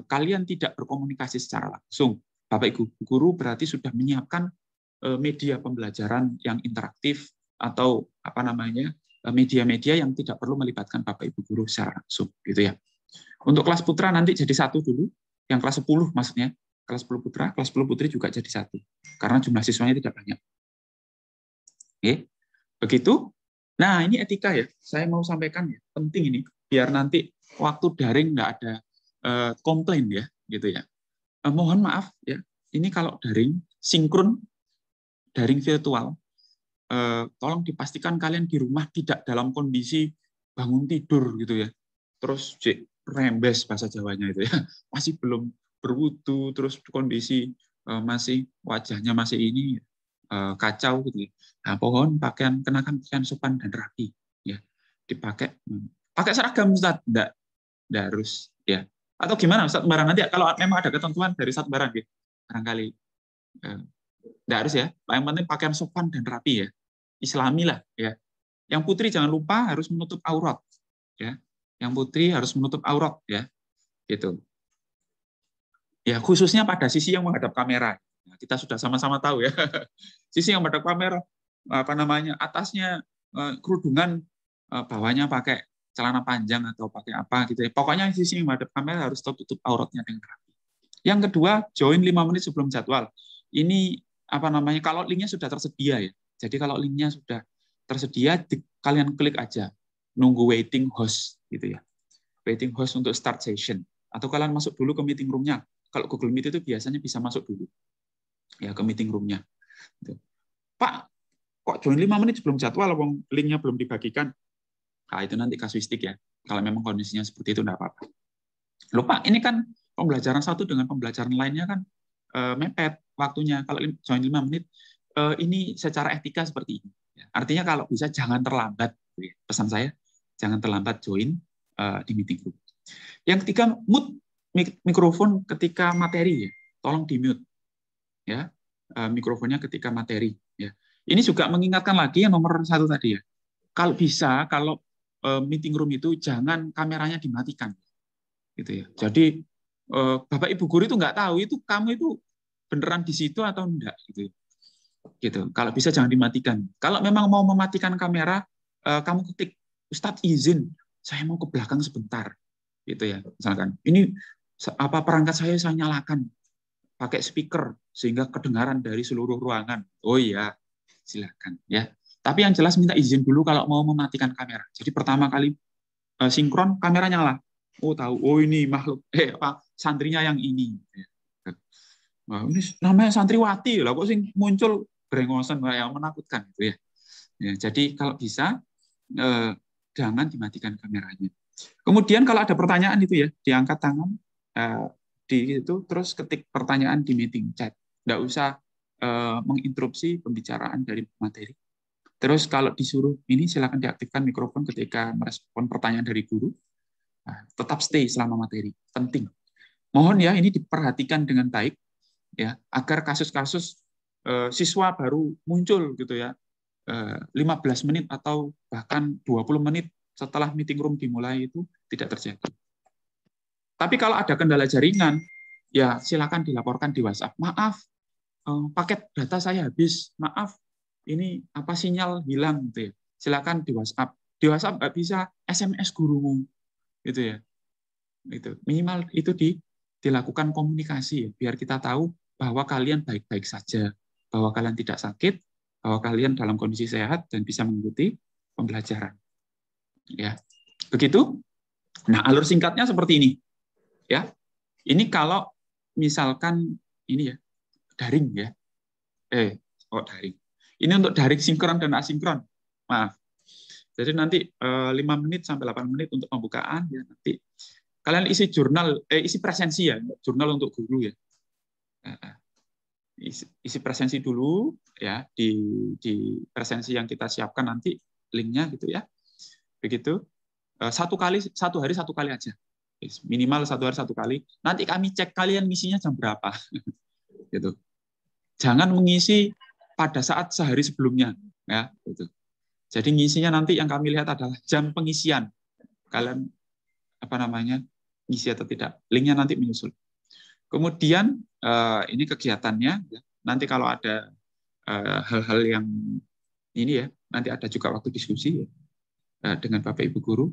kalian tidak berkomunikasi secara langsung. Bapak Ibu guru berarti sudah menyiapkan media pembelajaran yang interaktif atau media-media yang tidak perlu melibatkan Bapak Ibu guru secara langsung gitu ya. Untuk kelas putra nanti jadi 1 dulu, yang kelas 10 maksudnya, kelas 10 putra, kelas 10 putri juga jadi 1 karena jumlah siswanya tidak banyak. Oke. Begitu. Nah, ini etika ya. Saya mau sampaikan ya, penting ini biar nanti waktu daring nggak ada komplain ya, gitu ya. Mohon maaf ya. Ini kalau daring sinkron, daring virtual, tolong dipastikan kalian di rumah tidak dalam kondisi bangun tidur gitu ya, terus rembes bahasa Jawanya itu ya, masih belum berwudu, terus kondisi masih wajahnya masih ini kacau gitu ya. Nah, pohon kenakan pakaian sopan dan rapi ya, pakai seragam Ustaz, enggak harus ya, atau gimana Ustaz barang nanti kalau memang ada ketentuan dari Ustaz barang gitu barangkali enggak harus ya, yang penting pakaian sopan dan rapi ya, Islami lah ya. Yang putri jangan lupa harus menutup aurat ya. Yang putri harus menutup aurat ya. Gitu. Ya, khususnya pada sisi yang menghadap kamera. Nah, kita sudah sama-sama tahu ya. Sisi yang menghadap kamera atasnya kerudungan, bawahnya pakai celana panjang atau pakai apa gitu ya. Pokoknya sisi yang menghadap kamera harus tutup auratnya dengan rapi. Yang kedua, join 5 menit sebelum jadwal. Ini kalau linknya sudah tersedia ya. Jadi kalau linknya sudah tersedia, kalian klik aja, nunggu waiting host gitu ya. Waiting host untuk start session. Atau kalian masuk dulu ke meeting room-nya. Kalau Google Meet itu biasanya bisa masuk dulu ya ke meeting room-nya. Pak, kok join 5 menit sebelum jadwal, linknya belum dibagikan? Nah, itu nanti kasuistik ya. Kalau memang kondisinya seperti itu, enggak apa-apa. Loh Pak, ini kan pembelajaran satu dengan pembelajaran lainnya kan mepet waktunya. Kalau join 5 menit, ini secara etika seperti ini. Artinya kalau bisa jangan terlambat. Pesan saya, jangan terlambat join di meeting room. Yang ketiga, mute mikrofon ketika materi ya. Tolong di-mute. Ya, mikrofonnya ketika materi. Ya. Ini juga mengingatkan lagi yang nomor 1 tadi ya. Kalau bisa, kalau meeting room itu jangan kameranya dimatikan. Gitu ya. Jadi Bapak Ibu guru itu nggak tahu itu kamu itu beneran di situ atau enggak gitu. Gitu. Kalau bisa jangan dimatikan. Kalau memang mau mematikan kamera, kamu ketik Ustadz izin, saya mau ke belakang sebentar. Gitu ya. Misalkan, ini perangkat saya nyalakan pakai speaker sehingga kedengaran dari seluruh ruangan. Oh iya, silakan ya. Tapi yang jelas minta izin dulu kalau mau mematikan kamera. Jadi pertama kali sinkron kamera nyala. Oh tahu, oh ini makhluk santrinya yang ini. Nah, ini namanya santriwati lah, kok sing muncul brengosan yang menakutkan gitu ya. Ya, jadi kalau bisa jangan dimatikan kameranya. Kemudian kalau ada pertanyaan itu ya diangkat tangan di itu terus ketik pertanyaan di meeting chat. Nggak usah menginterupsi pembicaraan dari materi. Terus kalau disuruh ini silakan diaktifkan mikrofon ketika merespon pertanyaan dari guru. Nah, tetap stay selama materi, penting. Mohon ya ini diperhatikan dengan baik ya agar kasus-kasus siswa baru muncul gitu ya 15 menit atau bahkan 20 menit setelah meeting room dimulai itu tidak terjadi. Tapi kalau ada kendala jaringan, ya silakan dilaporkan di WhatsApp. Maaf, paket data saya habis. Maaf, ini apa sinyal hilang gitu ya. Silakan di WhatsApp. Di WhatsApp nggak bisa, SMS gurumu gitu ya. Itu minimal itu dilakukan komunikasi ya, biar kita tahu bahwa kalian baik-baik saja, bahwa kalian tidak sakit, bahwa kalian dalam kondisi sehat dan bisa mengikuti pembelajaran. Ya, begitu. Nah, alur singkatnya seperti ini. Ya, ini kalau misalkan ini ya daring ya, daring. Ini untuk daring sinkron dan asinkron. Maaf. Jadi nanti 5 menit sampai 8 menit untuk pembukaan ya, nanti kalian isi jurnal, isi presensi ya, jurnal untuk guru ya. Isi presensi dulu ya di presensi yang kita siapkan nanti linknya gitu ya. Begitu. Satu hari satu kali aja. Minimal 1 hari 1 kali. Nanti kami cek kalian ngisinya jam berapa. Gitu. Jangan mengisi pada saat sehari sebelumnya ya, gitu. Jadi ngisinya nanti yang kami lihat adalah jam pengisian. Kalian ngisi atau tidak. Linknya nanti menyusul. Kemudian ini kegiatannya. Nanti kalau ada hal-hal yang ini ya, nanti ada juga waktu diskusi ya, dengan Bapak Ibu guru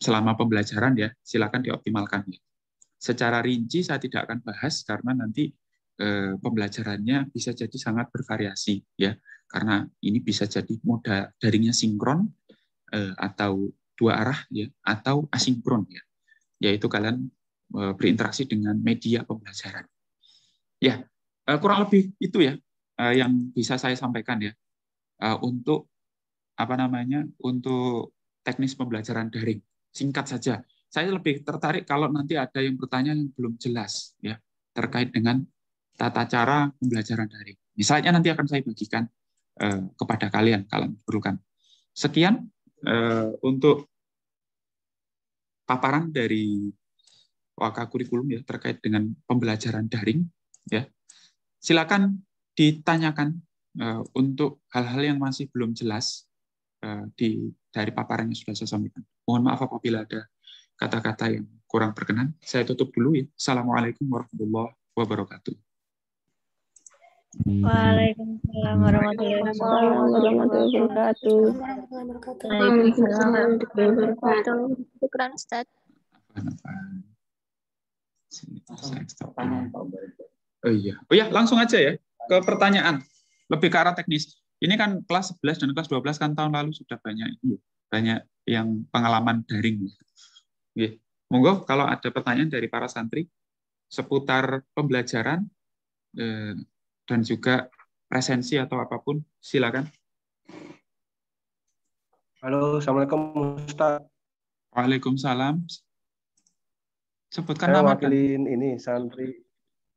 selama pembelajaran ya. Silakan dioptimalkan ya. Secara rinci saya tidak akan bahas karena nanti pembelajarannya bisa jadi sangat bervariasi ya. Karena ini bisa jadi moda daringnya sinkron atau 2 arah ya, atau asinkron ya. Yaitu kalian berinteraksi dengan media pembelajaran. Ya, kurang lebih itu ya yang bisa saya sampaikan ya untuk untuk teknis pembelajaran daring. Singkat saja. Saya lebih tertarik kalau nanti ada yang bertanya yang belum jelas ya terkait dengan tata cara pembelajaran daring. Misalnya nanti akan saya bagikan kepada kalian kalau diperlukan. Sekian untuk paparan dari Waka Kurikulum ya terkait dengan pembelajaran daring ya. Silakan ditanyakan untuk hal-hal yang masih belum jelas dari paparan yang sudah saya sampaikan. Mohon maaf apabila ada kata-kata yang kurang berkenan. Saya tutup dulu ya. Assalamualaikum warahmatullahi wabarakatuh. Waalaikumsalam warahmatullahi wabarakatuh. Waalaikumsalam warahmatullahi wabarakatuh. Syukran Ustaz. Oh iya, langsung aja ya ke pertanyaan. Lebih ke arah teknis. Ini kan kelas 11 dan kelas 12 kan tahun lalu sudah banyak yang pengalaman daring. Monggo kalau ada pertanyaan dari para santri seputar pembelajaran dan juga presensi atau apapun, silakan. Halo, Assalamualaikum Ustaz. Waalaikumsalam. Sebutkan saya nama. Wakilin ini santri.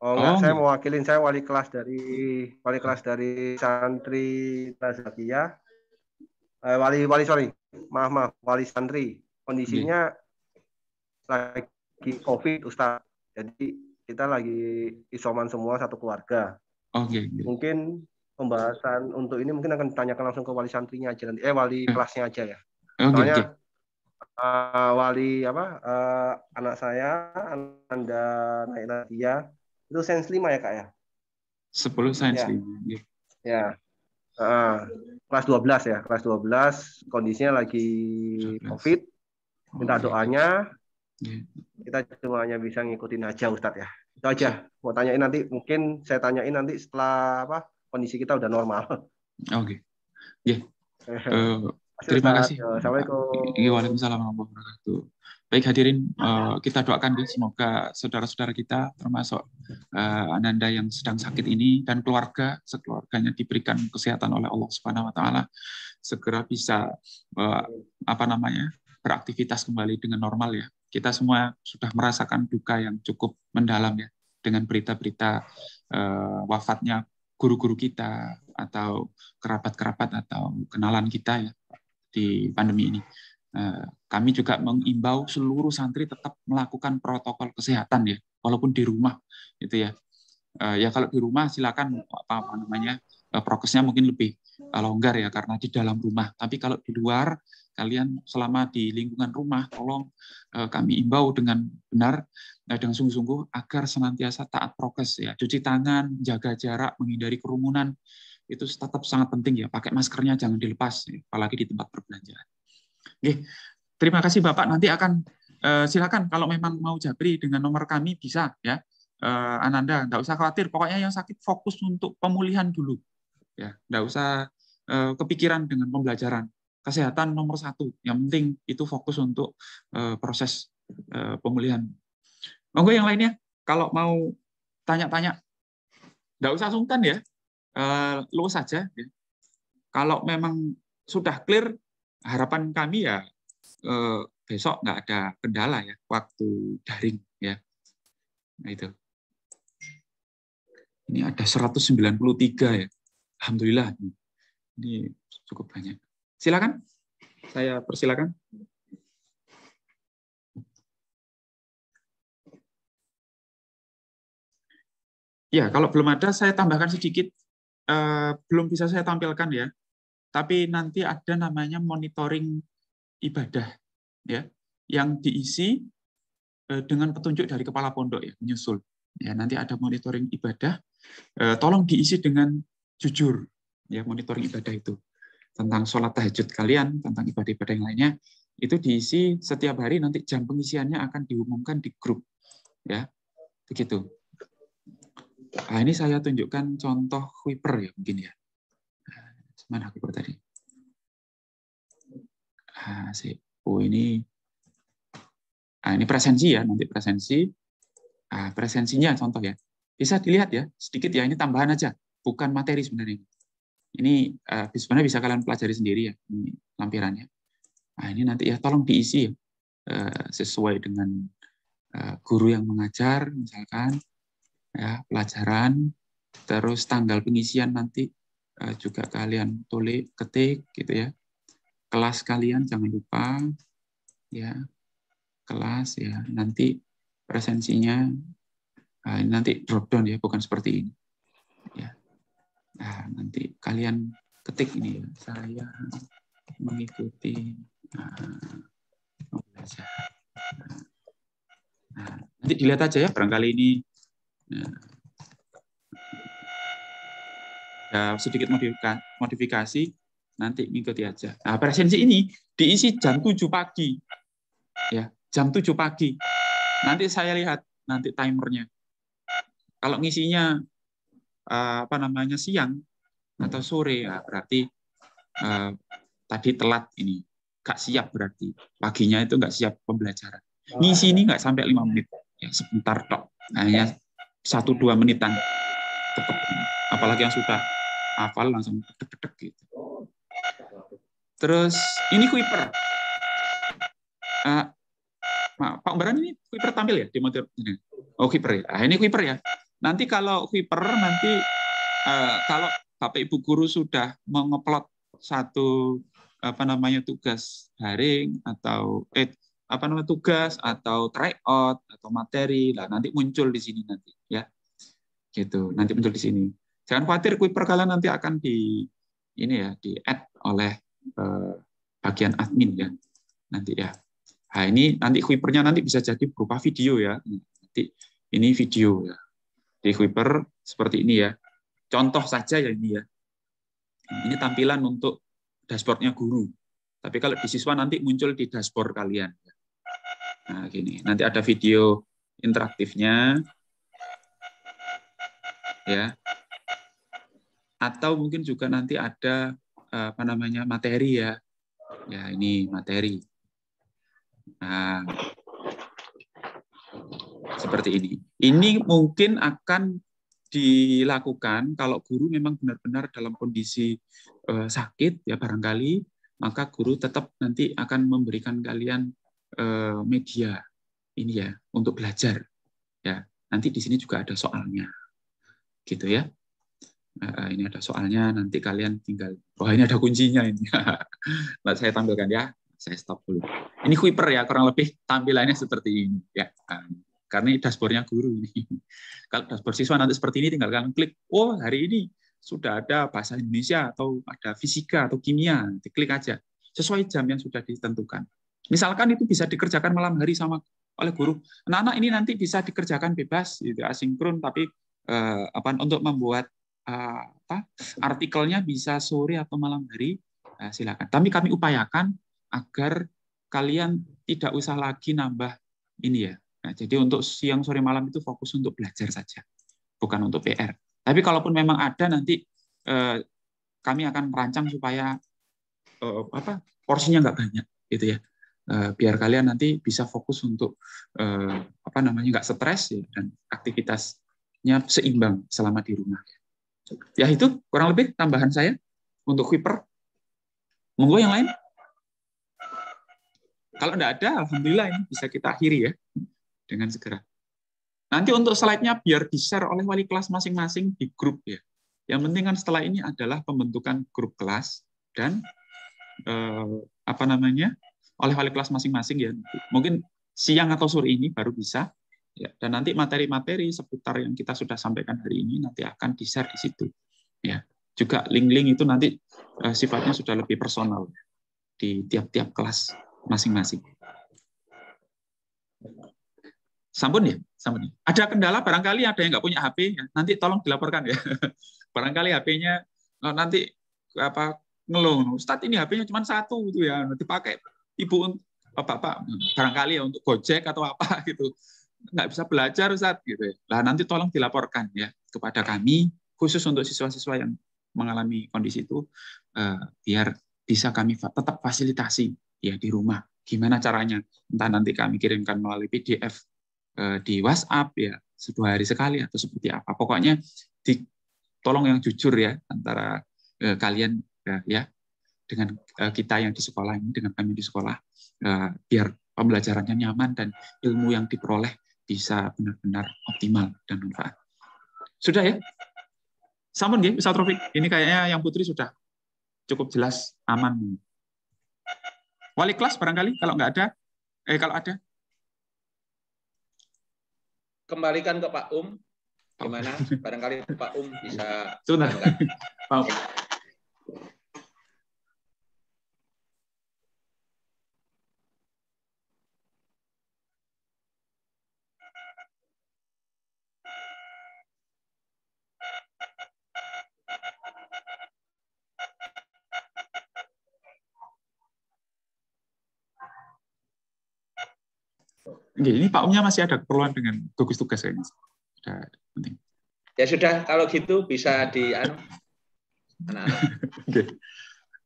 Saya mewakilin, saya wali kelas dari santri Nazakiyah. Wali santri. Kondisinya lagi COVID, Ustaz. Jadi kita lagi isoman semua satu keluarga. Mungkin pembahasan untuk ini mungkin akan ditanyakan langsung ke wali santrinya aja nanti. Wali kelasnya aja ya. Soalnya anak saya, Anda Nadia, itu sains 5 ya Kak ya? 10 sains 5. Ya. Kelas 12 ya. Kelas 12 kondisinya lagi COVID. Minta doanya. Kita cuma hanya bisa ngikutin aja Ustadz ya. Itu aja. Mau tanyain nanti, mungkin saya tanyain nanti setelah kondisi kita udah normal. Oke. Terima kasih. Assalamualaikum. Waalaikumsalam warahmatullahi wabarakatuh. Baik hadirin, kita doakan semoga saudara-saudara kita termasuk Ananda yang sedang sakit ini dan sekeluarganya diberikan kesehatan oleh Allah Subhanahu wa taala, segera bisa beraktivitas kembali dengan normal ya. Kita semua sudah merasakan duka yang cukup mendalam ya dengan berita-berita wafatnya guru-guru kita atau kerabat-kerabat atau kenalan kita ya di pandemi ini. Kami juga mengimbau seluruh santri tetap melakukan protokol kesehatan ya, walaupun di rumah gitu ya. Ya kalau di rumah silakan prokesnya mungkin lebih longgar ya karena di dalam rumah. Tapi kalau di luar kalian selama di lingkungan rumah, tolong kami imbau dengan benar, dengan sungguh-sungguh agar senantiasa taat prokes ya, cuci tangan, jaga jarak, menghindari kerumunan, itu tetap sangat penting ya. Pakai maskernya jangan dilepas, apalagi di tempat perbelanjaan. Oke, terima kasih Bapak. Nanti akan silakan kalau memang mau japri dengan nomor kami bisa ya. Ananda, nggak usah khawatir. Pokoknya yang sakit fokus untuk pemulihan dulu. Ya, nggak usah kepikiran dengan pembelajaran. Kesehatan nomor 1. Yang penting itu fokus untuk proses pemulihan. Monggo yang lainnya, kalau mau tanya-tanya, nggak usah sungkan ya, luas saja. Ya. Kalau memang sudah clear, harapan kami ya besok nggak ada kendala ya, waktu daring ya. Nah itu. Ini ada 193 ya. Alhamdulillah. Ini cukup banyak. Silakan, saya persilakan. Ya, kalau belum ada, saya tambahkan sedikit. Belum bisa saya tampilkan ya. Tapi nanti ada namanya monitoring ibadah, ya, yang diisi dengan petunjuk dari kepala pondok ya, menyusul. Ya, nanti ada monitoring ibadah. Tolong diisi dengan jujur, ya, monitoring ibadah itu. Tentang sholat tahajud kalian, tentang ibadah-ibadah yang lainnya, itu diisi setiap hari, nanti jam pengisiannya akan diumumkan di grup. Ya, begitu. Nah, ini saya tunjukkan contoh Kuiper ya, mungkin ya. Mana Kuiper tadi? Oh, ini presensi ya, nanti presensi. Presensinya contoh ya. Bisa dilihat ya, sedikit ya, ini tambahan aja, bukan materi sebenarnya. Ini sebenarnya bisa kalian pelajari sendiri ya, ini lampirannya. Nah, ini nanti ya tolong diisi ya, sesuai dengan guru yang mengajar, misalkan ya, pelajaran, terus tanggal pengisian nanti juga kalian tulis, ketik gitu ya. Kelas kalian jangan lupa ya, kelas ya, nanti presensinya nanti drop down ya, bukan seperti ini ya. Nah, nanti kalian ketik ini ya, saya mengikuti belajar. Nah, nanti dilihat aja ya, barangkali ini ya, sedikit modifikasi, nanti mengikuti aja. Nah, presensi ini diisi jam 7 pagi. Ya, jam 7 pagi. Nanti saya lihat nanti timernya. Kalau ngisinya siang atau sore, ya berarti tadi telat ini, nggak siap berarti. Paginya itu nggak siap pembelajaran. Ngisi ini nggak sampai 5 menit, ya sebentar tok. Hanya 1-2 menitan. Tetap. Apalagi yang sudah hafal langsung deg-deg gitu. Terus ini Kuiper. Pak Umbaran, ini Kuiper tampil ya di model ini. Oh, Kuiper ya. Ini Kuiper ya. Nanti kalau Kuiper kalau Bapak Ibu guru sudah mengupload satu tugas daring atau tugas atau tryout atau materi, lah nanti muncul di sini nanti ya. Gitu, nanti muncul di sini. Jangan khawatir, Kuiper kalian nanti akan di add oleh bagian admin ya. Nanti ya. Nah, ini nanti Kuipernya nanti bisa jadi berupa video ya. Nanti ini video ya. Di Kuiper seperti ini ya. Contoh saja ya ini ya. Ini tampilan untuk dashboardnya guru. Tapi kalau di siswa nanti muncul di dashboard kalian. Nah, gini. Nanti ada video interaktifnya. Ya. Atau mungkin juga nanti ada materi ya. Ya, ini materi. Nah, seperti ini. Ini mungkin akan dilakukan kalau guru memang benar-benar dalam kondisi sakit ya barangkali, maka guru tetap nanti akan memberikan kalian media ini ya untuk belajar ya. Nanti di sini juga ada soalnya, gitu ya. Ini ada soalnya, nanti kalian tinggal. Wah, ini ada kuncinya ini. Nah, saya tampilkan ya. Saya stop dulu. Ini Kuiper ya, kurang lebih tampilannya seperti ini ya. Karena ini dashboardnya guru ini. Kalau dashboard siswa nanti seperti ini, tinggal kalian klik. Oh, hari ini sudah ada bahasa Indonesia atau ada fisika atau kimia. Nanti klik aja. sesuai jam yang sudah ditentukan. Misalkan itu bisa dikerjakan malam hari sama oleh guru. Anak-anak ini nanti bisa dikerjakan bebas, gitu, asinkron, tapi untuk membuat artikelnya bisa sore atau malam hari, silakan. Tapi kami upayakan agar kalian tidak usah lagi nambah ini ya. Nah, jadi untuk siang, sore, malam itu fokus untuk belajar saja, bukan untuk PR. Tapi kalaupun memang ada nanti kami akan merancang supaya porsinya nggak banyak, gitu ya. Biar kalian nanti bisa fokus untuk nggak stres ya, dan aktivitasnya seimbang selama di rumah. Ya itu kurang lebih tambahan saya untuk Kuiper. Monggo yang lain. Kalau nggak ada, alhamdulillah ini bisa kita akhiri ya dengan segera. Nanti untuk slide-nya biar di-share oleh wali kelas masing-masing di grup ya. Yang penting kan setelah ini adalah pembentukan grup kelas dan oleh wali kelas masing-masing ya. Mungkin siang atau sore ini baru bisa. Ya, dan nanti materi-materi seputar yang kita sudah sampaikan hari ini nanti akan di-share di situ. Ya, juga link-link itu nanti sifatnya sudah lebih personal di tiap-tiap kelas masing-masing. Sampun ya, sampun. Ada kendala barangkali ada yang nggak punya HP, ya, nanti tolong dilaporkan ya. Barangkali HP-nya nanti ngeluh, Ustadz ini HP-nya cuma satu gitu ya, dipakai ibu bapak barangkali ya untuk Gojek atau apa gitu, nggak bisa belajar Ustadz gitu ya. Nah nanti tolong dilaporkan ya kepada kami khusus untuk siswa-siswa yang mengalami kondisi itu, biar bisa kami tetap fasilitasi ya di rumah. Gimana caranya? Entah nanti kami kirimkan melalui PDF di WhatsApp ya 2 hari sekali atau seperti apa. Pokoknya tolong yang jujur ya antara kalian ya dengan kita yang di sekolah ini, dengan kami di sekolah, biar pembelajarannya nyaman dan ilmu yang diperoleh bisa benar-benar optimal dan manfaat. Sudah ya? Sampun ya, Ustaz Taufik. Ini kayaknya yang Putri sudah cukup jelas, aman. Wali kelas barangkali kalau nggak ada, kalau ada. Kembalikan ke Pak Gimana? Barangkali Pak bisa. Sebentar. Pak Ini Pak Umnya masih ada keperluan dengan gugus tugas kayaknya. Sudah penting. Ya sudah, kalau gitu bisa di anak-anak.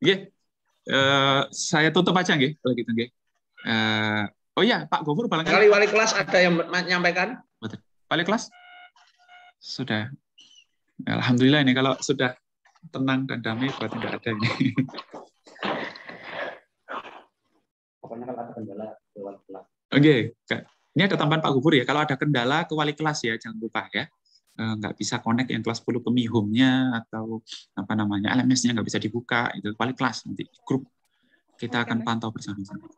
Oke. Saya tutup aja nggih kalau gitu nggih. Oh iya, Pak Gofur barangkali wali kelas ada yang menyampaikan? Wali kelas? Sudah. Alhamdulillah ini kalau sudah tenang dan damai berarti tidak ada ini. Pokoknya kalau ada kendala ke wali kelas. Oke, ini ada tambahan Pak Gubernur ya. Kalau ada kendala ke wali kelas ya, jangan lupa ya. Nggak bisa connect yang kelas 10 ke Mihum-nya atau LMS-nya nggak bisa dibuka, itu wali kelas nanti grup kita akan pantau bersama-sama.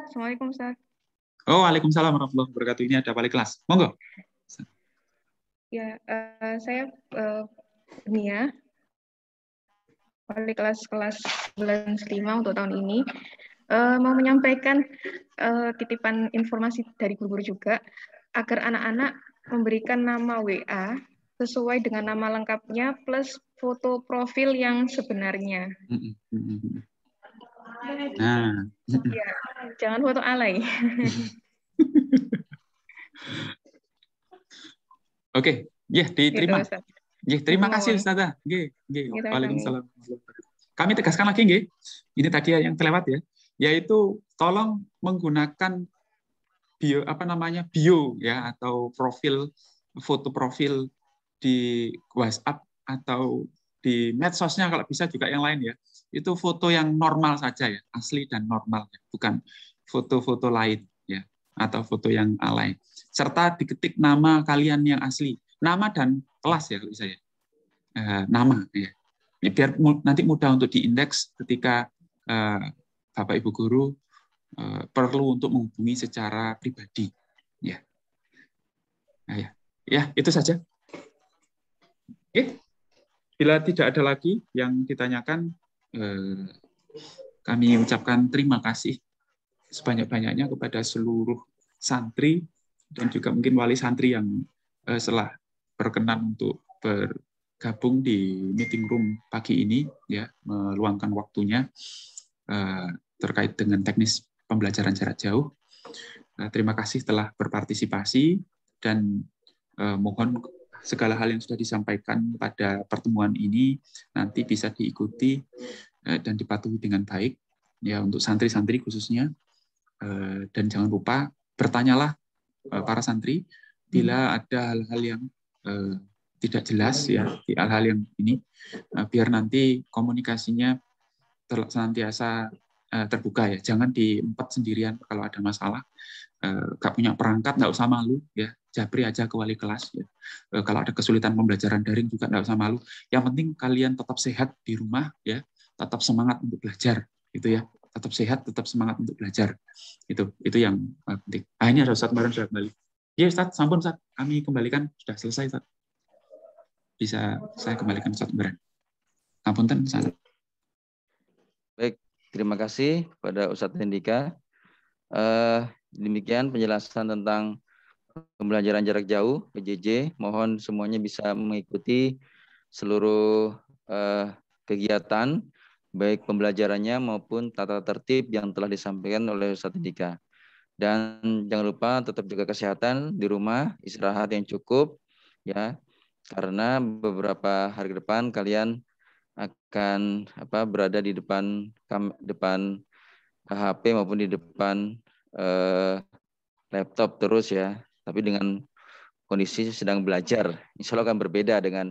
Assalamualaikum Ustaz. Oh, waalaikumsalam warahmatullahi wabarakatuh. Ini ada wali kelas. Monggo. Ya, saya Nia, wali kelas 11 5 untuk tahun ini. Mau menyampaikan titipan informasi dari guru-guru juga agar anak-anak memberikan nama WA sesuai dengan nama lengkapnya plus foto profil yang sebenarnya. Nah, ya, jangan foto alay. Oke, ya diterima. Ya, terima kasih Ustazah. Waalaikumsalam. Kami tegaskan lagi nggih. Ini tadi yang terlewat ya. Yaitu tolong menggunakan bio ya atau foto profil di WhatsApp atau di medsosnya kalau bisa juga yang lain ya. Itu foto yang normal saja ya, asli dan normal ya, bukan foto-foto lain ya atau foto yang alay. Serta diketik nama kalian yang asli, nama dan kelas ya kalau bisa ya. Nama ya. Biar nanti mudah untuk diindeks ketika Bapak Ibu guru perlu untuk menghubungi secara pribadi, ya. Nah, ya itu saja. Oke, bila tidak ada lagi yang ditanyakan, kami ucapkan terima kasih sebanyak-banyaknya kepada seluruh santri dan juga mungkin wali santri yang telah berkenan untuk bergabung di meeting room pagi ini, ya, meluangkan waktunya terkait dengan teknis pembelajaran jarak jauh. Terima kasih telah berpartisipasi dan mohon segala hal yang sudah disampaikan pada pertemuan ini nanti bisa diikuti dan dipatuhi dengan baik, ya, untuk santri-santri khususnya. Dan jangan lupa bertanyalah para santri bila ada hal-hal yang tidak jelas, ya, hal-hal yang ini, biar nanti komunikasinya senantiasa terbuka, ya. Jangan diempat sendirian kalau ada masalah. Gak punya perangkat, nggak usah malu, ya, japri aja ke wali kelas, ya. Kalau ada kesulitan pembelajaran daring juga nggak usah malu. Yang penting kalian tetap sehat di rumah, ya, tetap semangat untuk belajar, gitu ya. Tetap sehat, tetap semangat untuk belajar. Itu yang penting. Ini ada Ustaz Baran sudah kembali. Ya Ustaz, sampun Ustaz, kami kembalikan, sudah selesai Ustaz. Bisa saya kembalikan Ustaz Baran. Ampunten Ustaz. Baik, terima kasih kepada Ustaz Hendika. Demikian penjelasan tentang pembelajaran jarak jauh PJJ. Mohon semuanya bisa mengikuti seluruh kegiatan, baik pembelajarannya maupun tata tertib yang telah disampaikan oleh Ustaz Hendika. Dan jangan lupa tetap jaga kesehatan di rumah, istirahat yang cukup, ya, karena beberapa hari ke depan kalian akan berada di depan HP maupun di depan laptop terus, ya, tapi dengan kondisi sedang belajar. Insya Allah akan berbeda dengan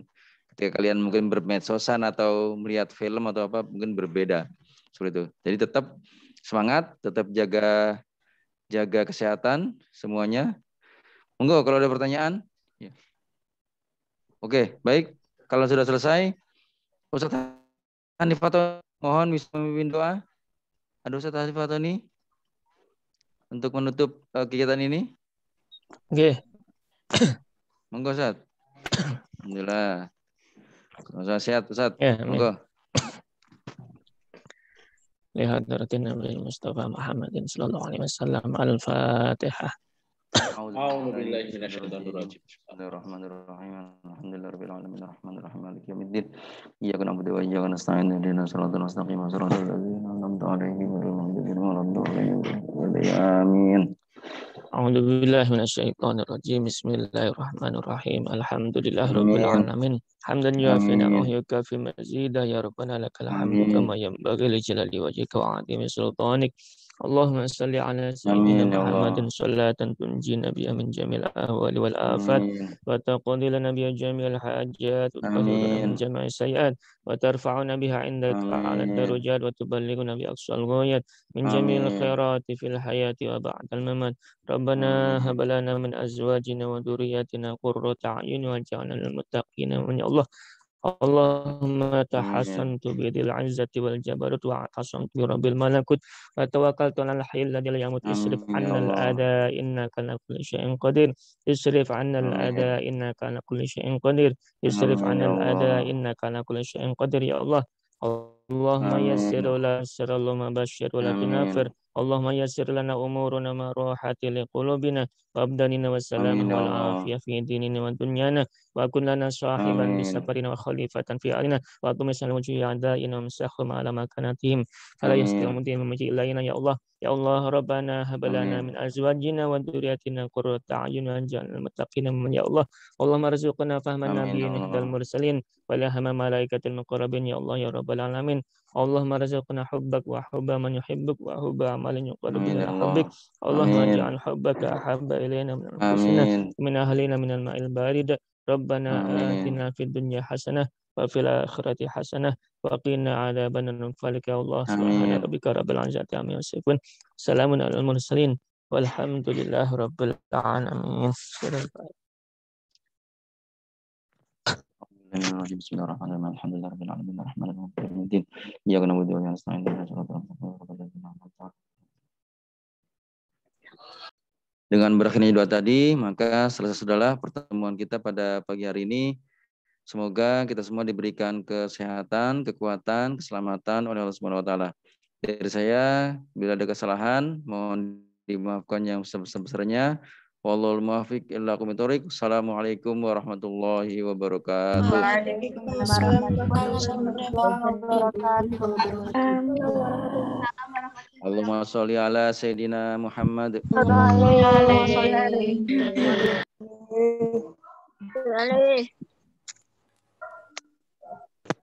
ketika kalian mungkin bermedsosan atau melihat film atau apa, mungkin berbeda seperti itu. Jadi tetap semangat, tetap jaga kesehatan semuanya. Monggo kalau ada pertanyaan. Ya. Oke, baik. Kalau sudah selesai, Ustaz Hanif Fatoni mohon bisa memimpin doa. Ada Ustaz Hanif Fatoni untuk menutup kegiatan ini. Oke. Monggo Ustaz. Alhamdulillah. Ustaz sehat Ustaz. Ya, monggo. Lihadaratin Nabi Mustafa Muhammadin sallallahu alaihi wasallam. Al-Fatihah. A'udzu billahi minasyaitonir rajim. Bismillahirrahmanirrahim. Alhamdulillahirabbil alamin arrahmanirrahim maliki yaumiddin. Iyyaka na'budu wa iyyaka nasta'in ihdinas siratal mustaqim siratal ladzina an'amta 'alaihim ghairil maghdubi 'alaihim waladdallin. Amin. A'udzu billahi minasyaitonir rajim. Bismillahirrahmanirrahim. Alhamdulillahirabbil alamin. Hamdan yuafi ni'amahu wa yukafi mazidah, ya rabbana lakal hamdu kama yanbaghi li jalali wajhika wa 'azimi sultanik. Allahumma salli ala sayyidina Muhammadin salatan tunjina biha min jamil ahwali wal afat wa taqdi lana biha jamil hajat wa tahhiruna min jami'i sayyi'at wa tarfa'una biha 'indaka a'la darajat wa tuballighuna bi aqsal ghayat min jamil khairati fil hayati wa ba'dal mamat. Rabbana hab lana min azwajina wa dhurriyyatina qurrata a'yun waj'alna lil muttaqina ya Allah. Allahumma tahassantu biyadil izzati wal jabarut wa atasantu bi rabbil malakut wa tawakkaltu 'alal hayyil ladzi la yamut isrif 'anna al-ada innaka 'ala kulli syai'in qadir isrif 'anna al-ada innaka 'ala kulli syai'in qadir isrif 'anna al-ada innaka 'ala kulli syai'in qadir ya Allah. Allahumma yassir wa la yassir Allahumma basyir wa la tunafir Allahumma yassir lana umuruna ma rahati li qulubina wa abdanina wa salamah wal afiyah fi dinina wa dunyana wa kun lana sahiban bi safarina wa khalifatan fi alina wa tumisal wajhi a'daina wa msahum ala makanatihim fala yastamutin mamaji ilaina ya Allah. Ya Allah, Rabbana hab lana min azwajina wa dhurriyyatina qurrata a'yun waj'alna muttaqina ya Allah. Allahumma arzuqna fahman nabiyyin ihdal mursalin wa lahama malaikatil muqarrabin ya Allah ya rabbal alamin. Allahumma arzuqna hubbak wa hubba man yuhibbuk wa hubba amalin yuqarribu ila hubbik. Allahumma ij'al hubbaka ahabba ilayna min anfusina min ahlina min al-ma'il barid. Rabbana atina fid dunya hasanah wa fil akhirati hasanah wa qina adzaban nar. Ya Allah, subhana rabbika rabbil izzati amma yasifun. Salamun alal mursalin walhamdulillahi rabbil alamin. Bismillahirrahmanirrahim. Alhamdulillahirabbil alamin arrahmanirrahim. Iyyaka na'budu wa iyyaka nasta'in ihdinas siratal mustaqim. Dengan berakhirnya doa tadi, maka selesai sudahlah pertemuan kita pada pagi hari ini. Semoga kita semua diberikan kesehatan, kekuatan, keselamatan oleh Allah Subhanahu wa taala. dari saya. Bila ada kesalahan, mohon dimaafkan yang sebesar-besarnya. Wallahul muwaffiq ila aqwamit thoriq. Assalamualaikum warahmatullahi wabarakatuh. Waalaikumsalam warahmatullahi wabarakatuh. Allahumma sholli ala Sayyidina Muhammad. Waalaikumsalam.